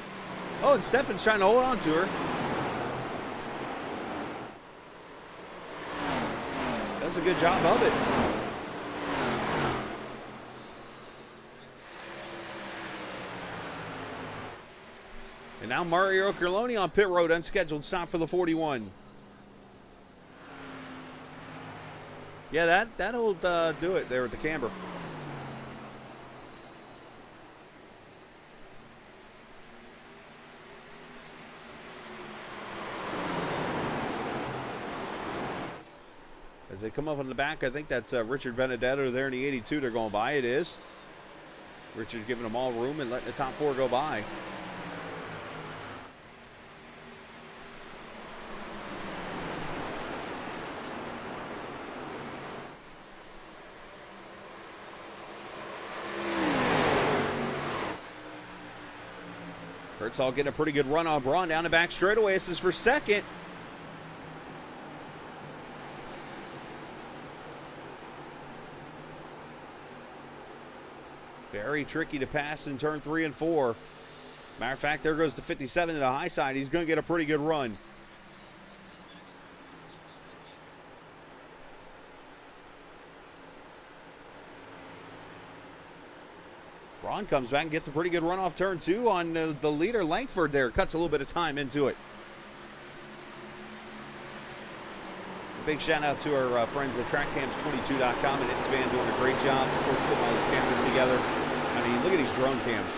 and Steffen's trying to hold on to her. Does a good job of it. And now Mario Carloni on pit road, unscheduled stop for the 41. Yeah, that'll do it there at the camber. As they come up on the back, I think that's Richard Benedetto there in the 82 they're going by. It is. Richard giving them all room and letting the top 4 go by. Herzog getting a pretty good run on Braun down the back straightaway. This is for second. Very tricky to pass in turn 3 and 4. Matter of fact, there goes the 57 to the high side. He's going to get a pretty good run. Braun comes back and gets a pretty good run off turn 2 on the leader. Langford there cuts a little bit of time into it. Big shout out to our friends at TrackCams22.com and its fan doing a great job, of course, putting all these cameras together. I mean, look at these drone cams.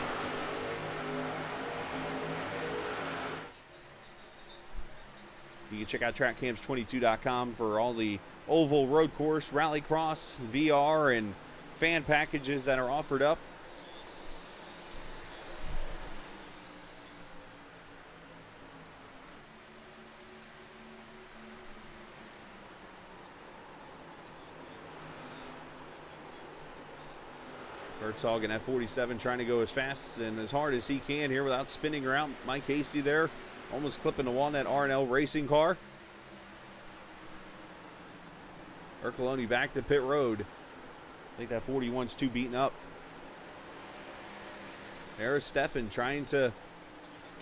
You can check out TrackCams22.com for all the oval, road course, rallycross, VR, and fan packages that are offered up. Herzog in F47 trying to go as fast and as hard as he can here without spinning around. Mike Hasty there almost clipping the wall in that R&L racing car. Ercoloni back to pit road. I think that 41's too beaten up. There's Stefan trying to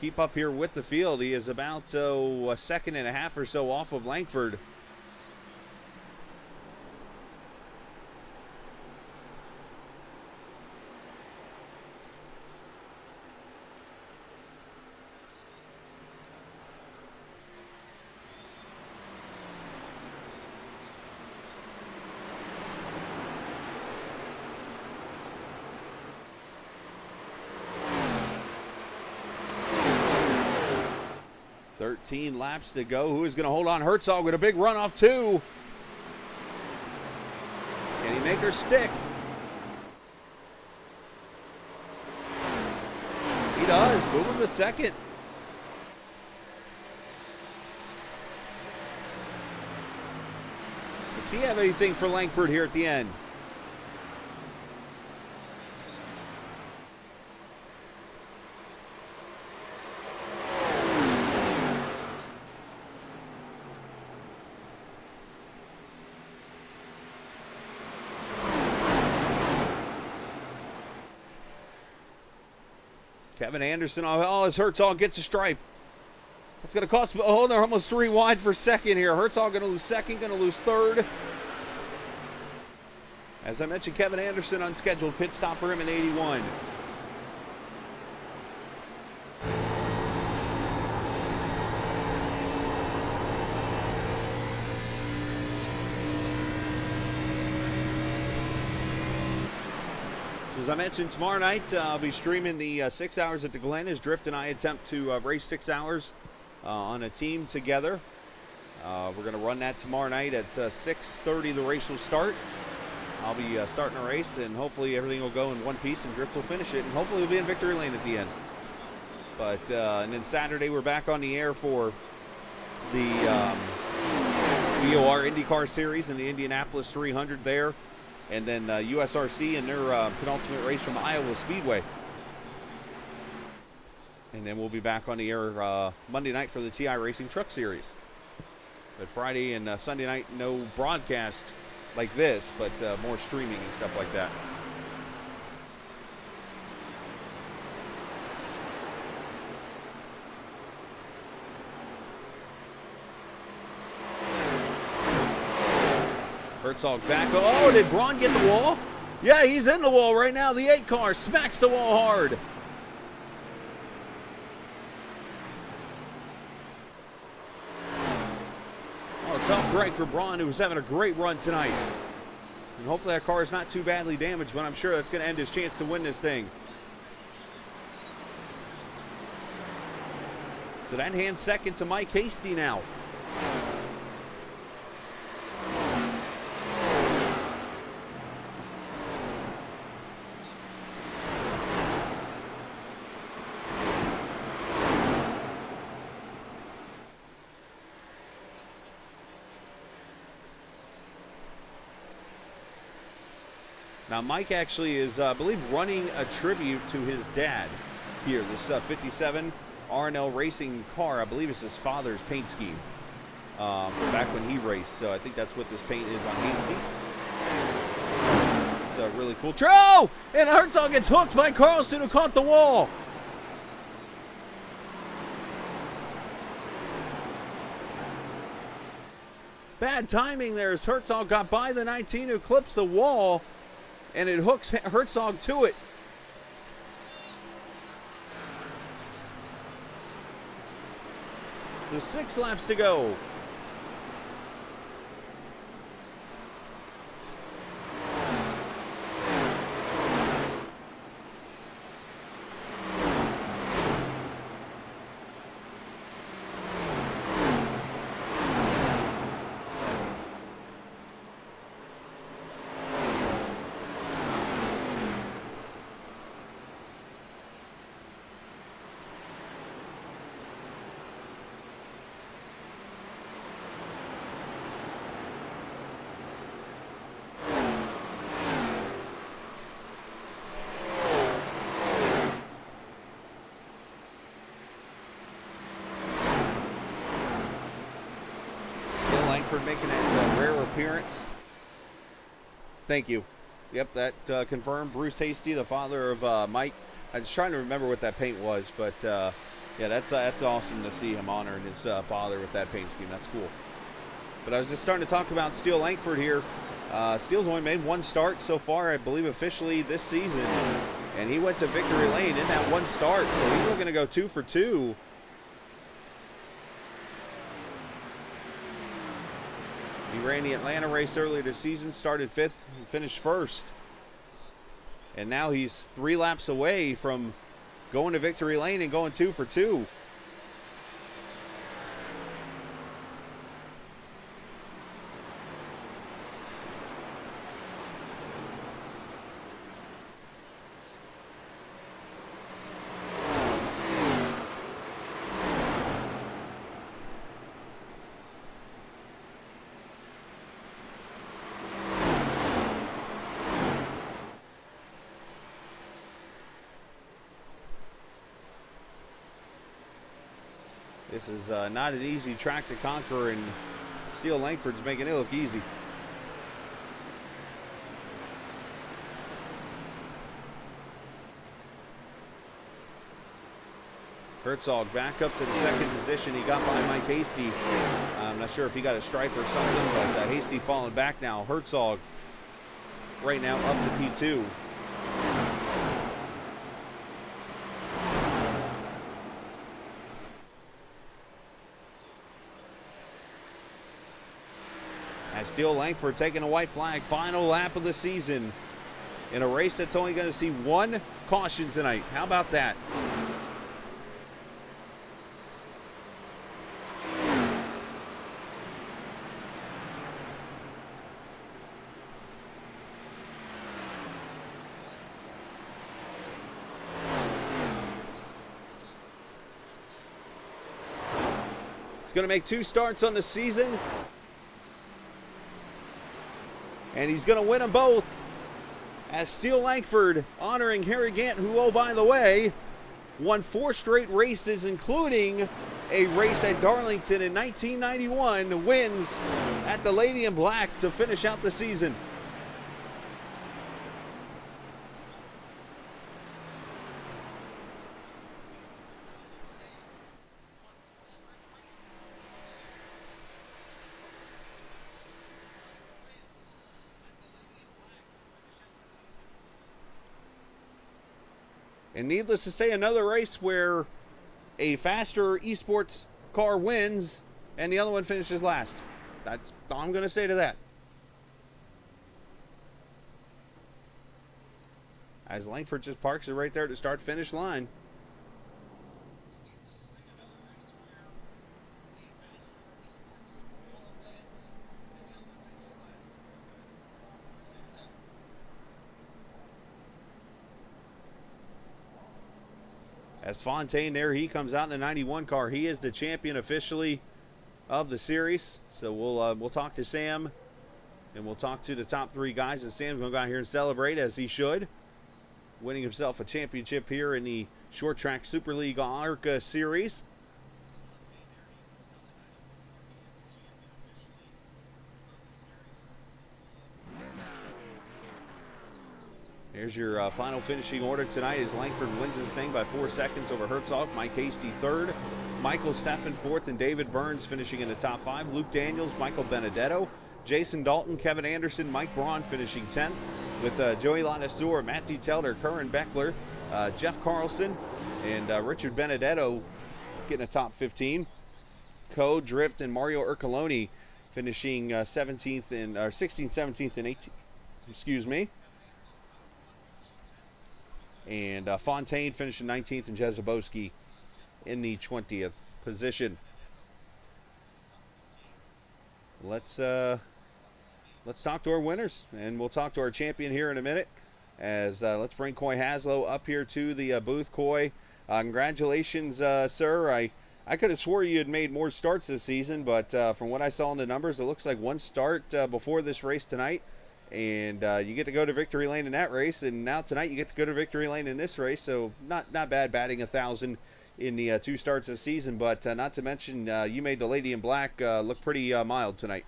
keep up here with the field. He is about a second and a half or so off of Langford. Thirteen laps to go. Who is going to hold on? Herzog with a big run off 2. Can he make her stick? He does. Moving to second. Does he have anything for Langford here at the end? Kevin Anderson, oh, as Herzog gets a stripe. That's going to cost, oh, they're almost 3 wide for second here. Herzog going to lose second, going to lose third. As I mentioned, Kevin Anderson unscheduled pit stop for him in 81. As I mentioned, tomorrow night I'll be streaming the 6 hours at the Glen as Drift and I attempt to race 6 hours on a team together. We're going to run that tomorrow night at 6:30. The race will start. I'll be starting a race, and hopefully everything will go in one piece, and Drift will finish it, and hopefully we'll be in victory lane at the end. But and then Saturday we're back on the air for the VOR IndyCar Series and the Indianapolis 300 there. And then USRC and their penultimate race from Iowa Speedway. And then we'll be back on the air Monday night for the TI Racing Truck Series. But Friday and Sunday night, no broadcast like this, but more streaming and stuff like that. Herzog back. Oh, did Braun get the wall? Yeah, he's in the wall right now. The 8 car smacks the wall hard. Oh, tough break for Braun, who was having a great run tonight. And hopefully that car is not too badly damaged, but I'm sure that's going to end his chance to win this thing. So that hands second to Mike Hasty now. Now, Mike actually is, I believe, running a tribute to his dad here. This 57 R&L racing car, I believe it's his father's paint scheme from back when he raced. So I think that's what this paint is on Hasty. It's a really cool. Oh! And Herzog gets hooked by Carlson, who caught the wall. Bad timing there as Herzog got by the 19 who clips the wall. And it hooks Herzog to it. So 6 laps to go. Making that rare appearance. Thank you. Yep, that confirmed. Bruce Hasty, the father of Mike. I was trying to remember what that paint was, but yeah, that's awesome to see him honoring his father with that paint scheme. That's cool. But I was just starting to talk about Steele Langford here. Steele's only made 1 start so far, I believe, officially this season, and he went to victory lane in that 1 start, so he's looking to go 2 for 2. He ran the Atlanta race earlier this season, started 5th, and finished 1st. And now he's 3 laps away from going to victory lane and going 2 for 2. This is not an easy track to conquer, and Steele Langford's making it look easy. Herzog back up to the 2nd position. He got by Mike Hasty. I'm not sure if he got a stripe or something, but Hasty falling back now. Herzog right now up to P2. Steele Langford taking a white flag, final lap of the season in a race that's only going to see 1 caution tonight. How about that? He's going to make 2 starts on the season. And he's going to win them both, as Steele Langford honoring Harry Gant, who, oh, by the way, won 4 straight races, including a race at Darlington in 1991, wins at the Lady in Black to finish out the season. And needless to say, another race where a faster esports car wins and the other one finishes last. That's all I'm going to say to that. As Langford just parks it right there at the start-finish line. As Fontaine there, he comes out in the 91 car. He is the champion officially of the series. So we'll talk to Sam, and we'll talk to the top 3 guys. And Sam's going to go out here and celebrate, as he should, winning himself a championship here in the Short Track Super League ARCA series. Here's your final finishing order tonight as Langford wins this thing by 4 seconds over Herzog. Mike Hasty 3rd, Michael Steffen 4th, and David Burns finishing in the top 5. Luke Daniels, Michael Benedetto, Jason Dalton, Kevin Anderson, Mike Braun finishing 10th, with Joey Ladesseur, Matthew Telder, Curran Beckler, Jeff Carlson, and Richard Benedetto getting a top 15. Co-Drift and Mario Ercoloni finishing 17th and 16th, 17th, and 18th. Excuse me. And Fontaine finishing 19th, and Jazeboski in the 20th position. Let's talk to our winners, and we'll talk to our champion here in a minute. As let's bring Coy Haslow up here to the booth. Coy, congratulations, sir. I could have swore you had made more starts this season, but from what I saw in the numbers, it looks like one start before this race tonight, and you get to go to victory lane in that race, and now tonight you get to go to victory lane in this race. So not bad, batting 1,000 in the 2 starts this season, but not to mention you made the Lady in Black look pretty mild tonight.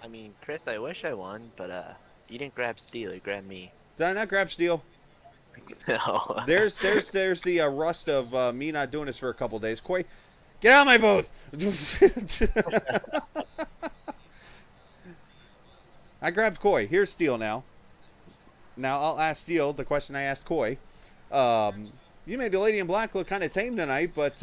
I mean, Chris, I wish I won, but you didn't grab Steele, you grabbed me. Did I not grab Steele? No. There's the rust of me not doing this for a couple days. Coy, get out of my booth! I grabbed Coy. Here's Steele now. Now I'll ask Steele the question I asked Coy. You made the Lady in Black look kind of tame tonight, but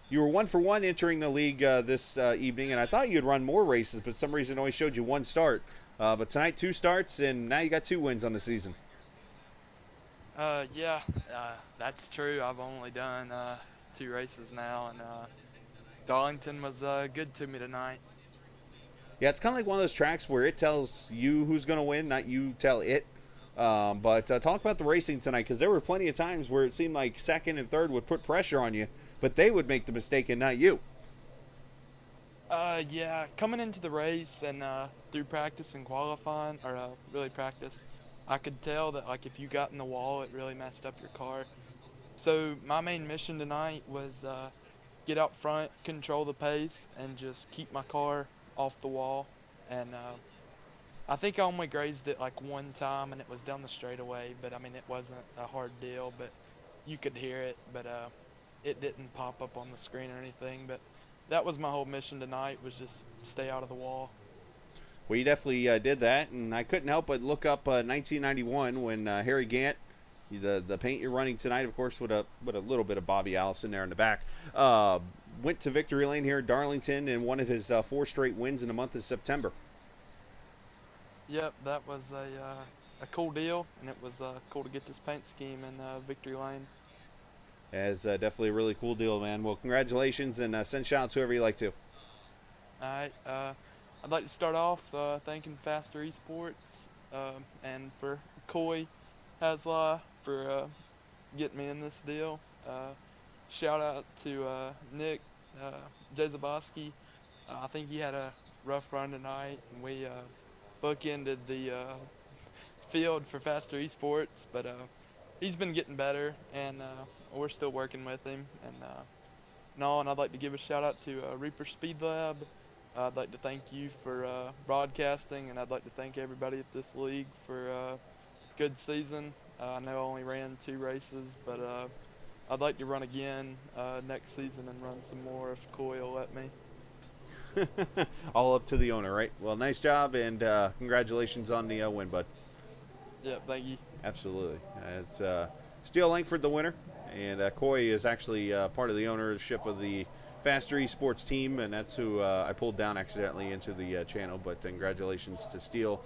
you were 1 for 1 entering the league this evening, and I thought you'd run more races, but for some reason only showed you 1 start. But tonight 2 starts, and now you got 2 wins on the season. Yeah, that's true. I've only done 2 races now, and Darlington was good to me tonight. Yeah, it's kind of like one of those tracks where it tells you who's going to win, not you tell it. But talk about the racing tonight, because there were plenty of times where it seemed like second and third would put pressure on you, but they would make the mistake and not you. Yeah, coming into the race and through practice and qualifying, or really practice, I could tell that like if you got in the wall, it really messed up your car. So my main mission tonight was get out front, control the pace, and just keep my car off the wall. And I think I only grazed it like 1 time, and it was down the straightaway, but I mean it wasn't a hard deal, but you could hear it, but it didn't pop up on the screen or anything. But that was my whole mission tonight, was just stay out of the wall. Well, you definitely did that, and I couldn't help but look up 1991 when Harry Gant, the paint you're running tonight, of course, with a little bit of Bobby Allison there in the back, went to victory lane here at Darlington and one of his 4 straight wins in the month of September. Yep, that was a cool deal, and it was cool to get this paint scheme in victory lane. As definitely a really cool deal, man. Well, congratulations, and send shout-outs whoever you like to. Alright, I'd like to start off thanking Faster Esports and for Coy Haslow for getting me in this deal. Shout out to Nick Jazeboski. I think he had a rough run tonight, and we bookended the field for Faster Esports, but he's been getting better, and we're still working with him. And I'd like to give a shout out to Reaper Speed Lab. I'd like to thank you for broadcasting, and I'd like to thank everybody at this league for a good season. I know I only ran 2 races, but I'd like to run again next season and run some more if Coy will let me. All up to the owner, right? Well, nice job, and congratulations on the win, bud. Yeah, thank you. Absolutely. It's Steele Langford, the winner, and Coy is actually part of the ownership of the Faster Esports team, and that's who I pulled down accidentally into the channel. But congratulations to Steele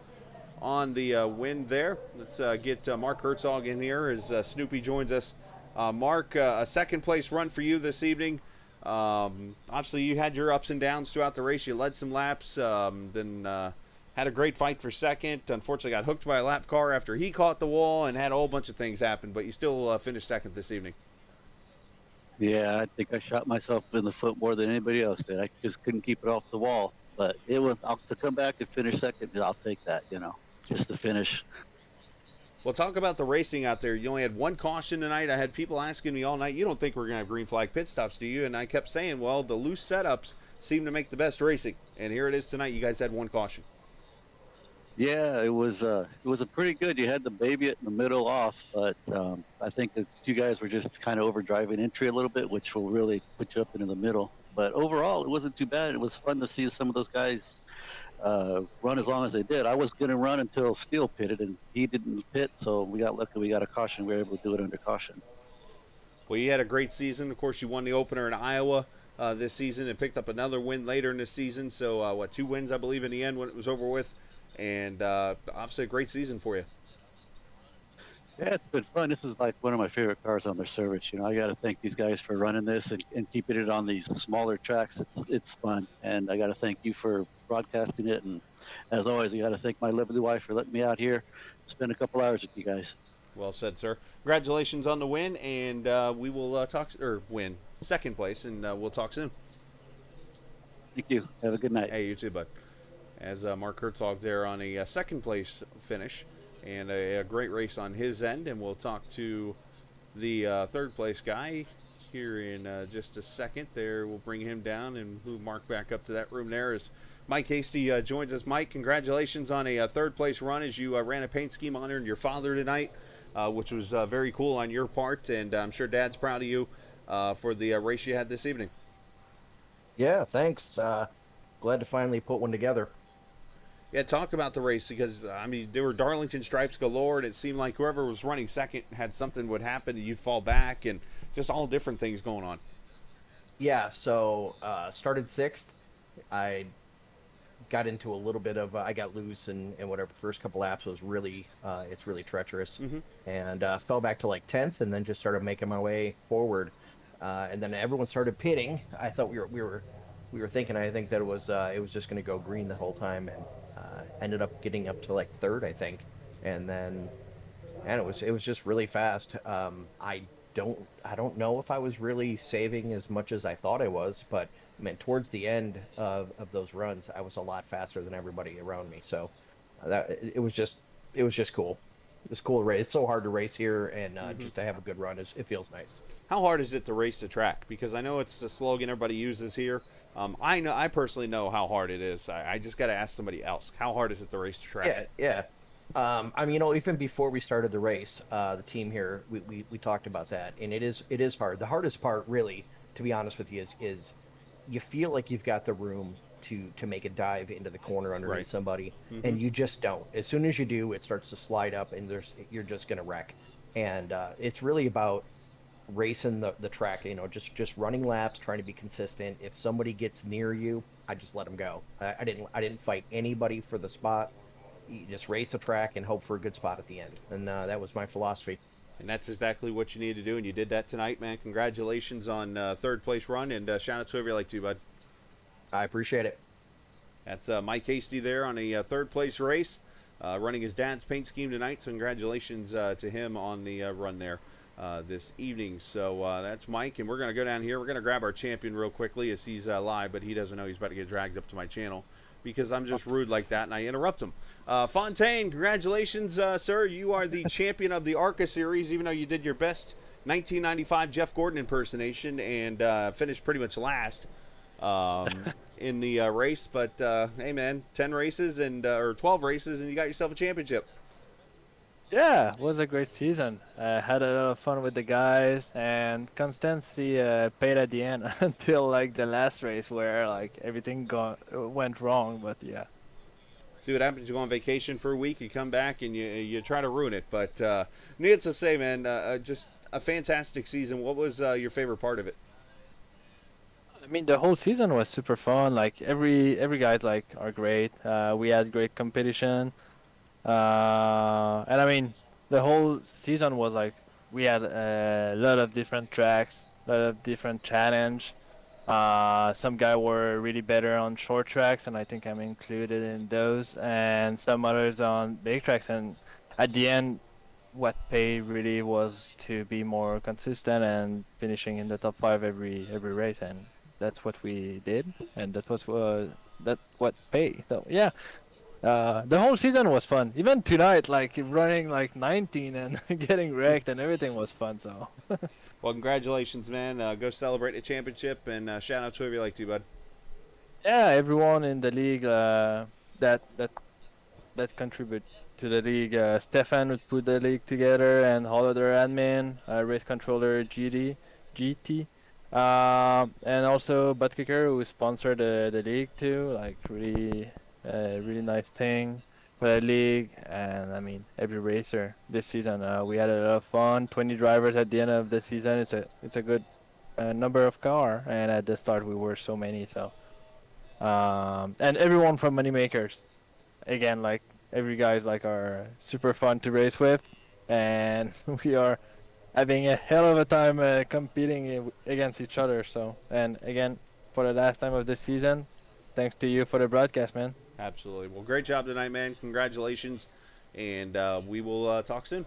on the win there. Let's get Mark Herzog in here as Snoopy joins us. Mark, a second place run for you this evening. Obviously, you had your ups and downs throughout the race. You led some laps, then had a great fight for second. Unfortunately, got hooked by a lap car after he caught the wall, and had a whole bunch of things happen. But you still finished second this evening. Yeah, I think I shot myself in the foot more than anybody else did. I just couldn't keep it off the wall. But it was to come back and finish second. I'll take that. Just to finish. Well, talk about the racing out there. You only had 1 caution tonight. I had people asking me all night, you don't think we're going to have green flag pit stops, do you? And I kept saying, well, the loose setups seem to make the best racing. And here it is tonight. You guys had 1 caution. Yeah, it was a pretty good. You had the baby in the middle off, but I think that you guys were just kind of overdriving entry a little bit, which will really put you up into the middle. But overall, it wasn't too bad. It was fun to see some of those guys run as long as they did. I was going to run until Steele pitted, and he didn't pit, so we got lucky. We got a caution. We were able to do it under caution. Well, you had a great season. Of course, you won the opener in Iowa. this season and picked up another win later in the season. So, 2 wins, I believe, in the end when it was over with. And obviously a great season for you. Yeah, it's been fun. This is like one of my favorite cars on their service. I got to thank these guys for running this and keeping it on these smaller tracks. It's fun, and I got to thank you for broadcasting it. And as always, I got to thank my lovely wife for letting me out here, spend a couple hours with you guys. Well said, sir. Congratulations on the win, and we will win second place, and we'll talk soon. Thank you. Have a good night. Hey, you too, bud. As Mark Herzog there on a second place finish. And a great race on his end, and we'll talk to the third place guy here in just a second. There, we'll bring him down and move Mark back up to that room there as Mike Hasty joins us. Mike, congratulations on a third place run as you ran a paint scheme honoring your father tonight, which was very cool on your part, and I'm sure Dad's proud of you for the race you had this evening. Yeah, thanks. Glad to finally put one together. Yeah, talk about the race because, I mean, there were Darlington stripes galore, and it seemed like whoever was running second had something would happen, and you'd fall back, and just all different things going on. Yeah, so started sixth. I got into a little bit of, I got loose and whatever. First couple laps was really, it's really treacherous. And fell back to like 10th and then just started making my way forward. And then everyone started pitting. I thought we were thinking, I think that it was just going to go green the whole time, and ended up getting up to like third, I think, and it was just really fast. I don't know if I was really saving as much as I thought I was, but I mean, towards the end of those runs, I was a lot faster than everybody around me. So it was just cool. It was cool to race. It's so hard to race here, and just to have a good run, it feels nice. How hard is it to race the track? Because I know it's the slogan everybody uses here. I personally know how hard it is. I just got to ask somebody else. How hard is it to race the track? Yeah. I mean, even before we started the race, the team here, we talked about that, and it is hard. The hardest part, really, to be honest with you, is you feel like you've got the room to make a dive into the corner underneath somebody, and you just don't. As soon as you do, it starts to slide up, and you're just gonna wreck. And it's really about racing the track, just running laps, trying to be consistent. If somebody gets near you, I just let them go. I didn't fight anybody for the spot. You just race the track and hope for a good spot at the end, and that was my philosophy. And that's exactly what you need to do, and you did that tonight, man. Congratulations on third place run, and shout out to whoever you like to, bud. I appreciate it. That's Mike Hasty there on a third place race, running his dad's paint scheme tonight. So congratulations to him on the run there this evening. So that's Mike, and we're going to go down here. We're going to grab our champion real quickly as he's live, but he doesn't know he's about to get dragged up to my channel because I'm just rude like that, and I interrupt him. Fontaine, congratulations, sir. You are the champion of the ARCA series, even though you did your best 1995 Jeff Gordon impersonation and finished pretty much last in the race. But hey, man, 10 races or 12 races, and you got yourself a championship. Yeah, it was a great season. Had a lot of fun with the guys, and constancy paid at the end until like the last race where like everything went wrong. But yeah. See what happens. You go on vacation for a week, you come back, and you try to ruin it. But needless to say, man, just a fantastic season. What was your favorite part of it? I mean, the whole season was super fun. Like every guys like are great. We had great competition. And I mean, the whole season was like we had a lot of different tracks, a lot of different challenge. Some guys were really better on short tracks, and I think I'm included in those, and some others on big tracks. And at the end, what paid really was to be more consistent and finishing in the top 5 every race, and that's what we did, and that was what paid. So yeah. The whole season was fun. Even tonight, like running like 19 and getting wrecked and everything was fun. So. Well, congratulations, man. Go celebrate the championship, and shout out to whoever you like to, bud. Yeah, everyone in the league that contribute to the league. Stefan would put the league together, and all other admin, race controller GT, and also Buttkicker, who sponsored the league too. Like really nice thing for the league, and I mean every racer this season. We had a lot of fun. 20 drivers at the end of the season. It's a good number of car, and at the start we were so many. So and everyone from Moneymakers, again, like every guys like are super fun to race with, and we are having a hell of a time competing against each other. So, and again, for the last time of this season, thanks to you for the broadcast, man. Absolutely. Well, great job tonight, man. Congratulations, and we will talk soon.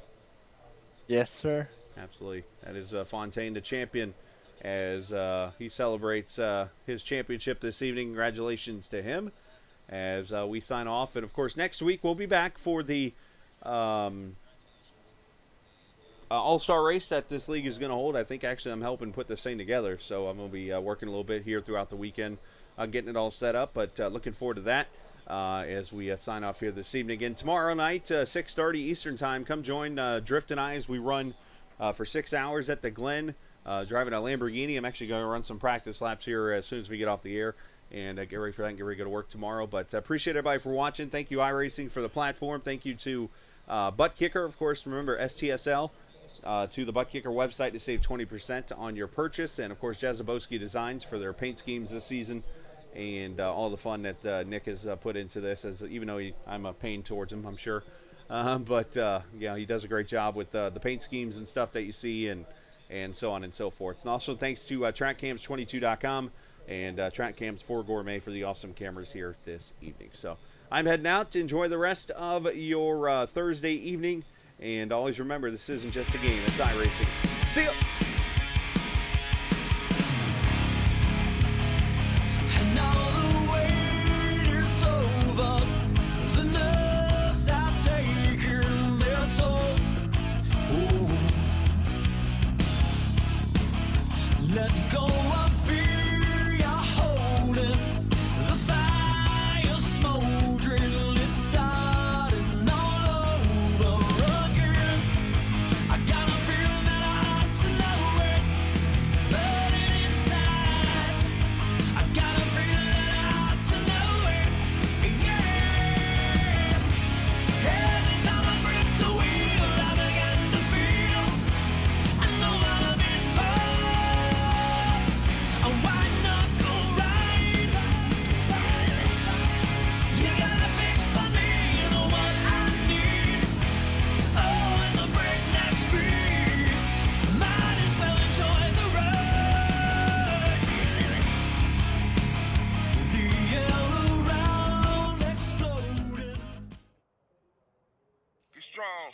Yes, sir. Absolutely. That is Fontaine, the champion, as he celebrates his championship this evening. Congratulations to him as we sign off. And, of course, next week we'll be back for the all-star race that this league is going to hold. I think, actually, I'm helping put this thing together, so I'm going to be working a little bit here throughout the weekend getting it all set up. But looking forward to that as we sign off here this evening. Again, tomorrow night, 6:30 Eastern Time, come join Drift and I as we run for 6 hours at the Glen, driving a Lamborghini. I'm actually going to run some practice laps here as soon as we get off the air and get ready for that and get ready to go to work tomorrow. But appreciate everybody for watching. Thank you, iRacing, for the platform. Thank you to Buttkicker, of course. Remember, STSL, to the Buttkicker website to save 20% on your purchase. And, of course, Jazeboski Designs for their paint schemes this season and all the fun that Nick has put into this, as even though I'm a pain towards him, I'm sure. But yeah, he does a great job with the paint schemes and stuff that you see, and so on and so forth. And also thanks to TrackCams22.com and TrackCams 4 Gourmet for the awesome cameras here this evening. So I'm heading out to enjoy the rest of your Thursday evening. And always remember, this isn't just a game, it's iRacing. See ya! Let go of fear you're holding. The fire smoldering, it's starting all over again. I got a feeling that I ought to know it, burning inside. I got a feeling that I ought to know it, yeah. Every time I grip the wheel, I begin to feel I know what I've been for. A white knuckle ride. You got a fix for me, you know what I need. Oh, it's a breakneck speed. Might as well enjoy the ride. The yellow round exploding. Get strong.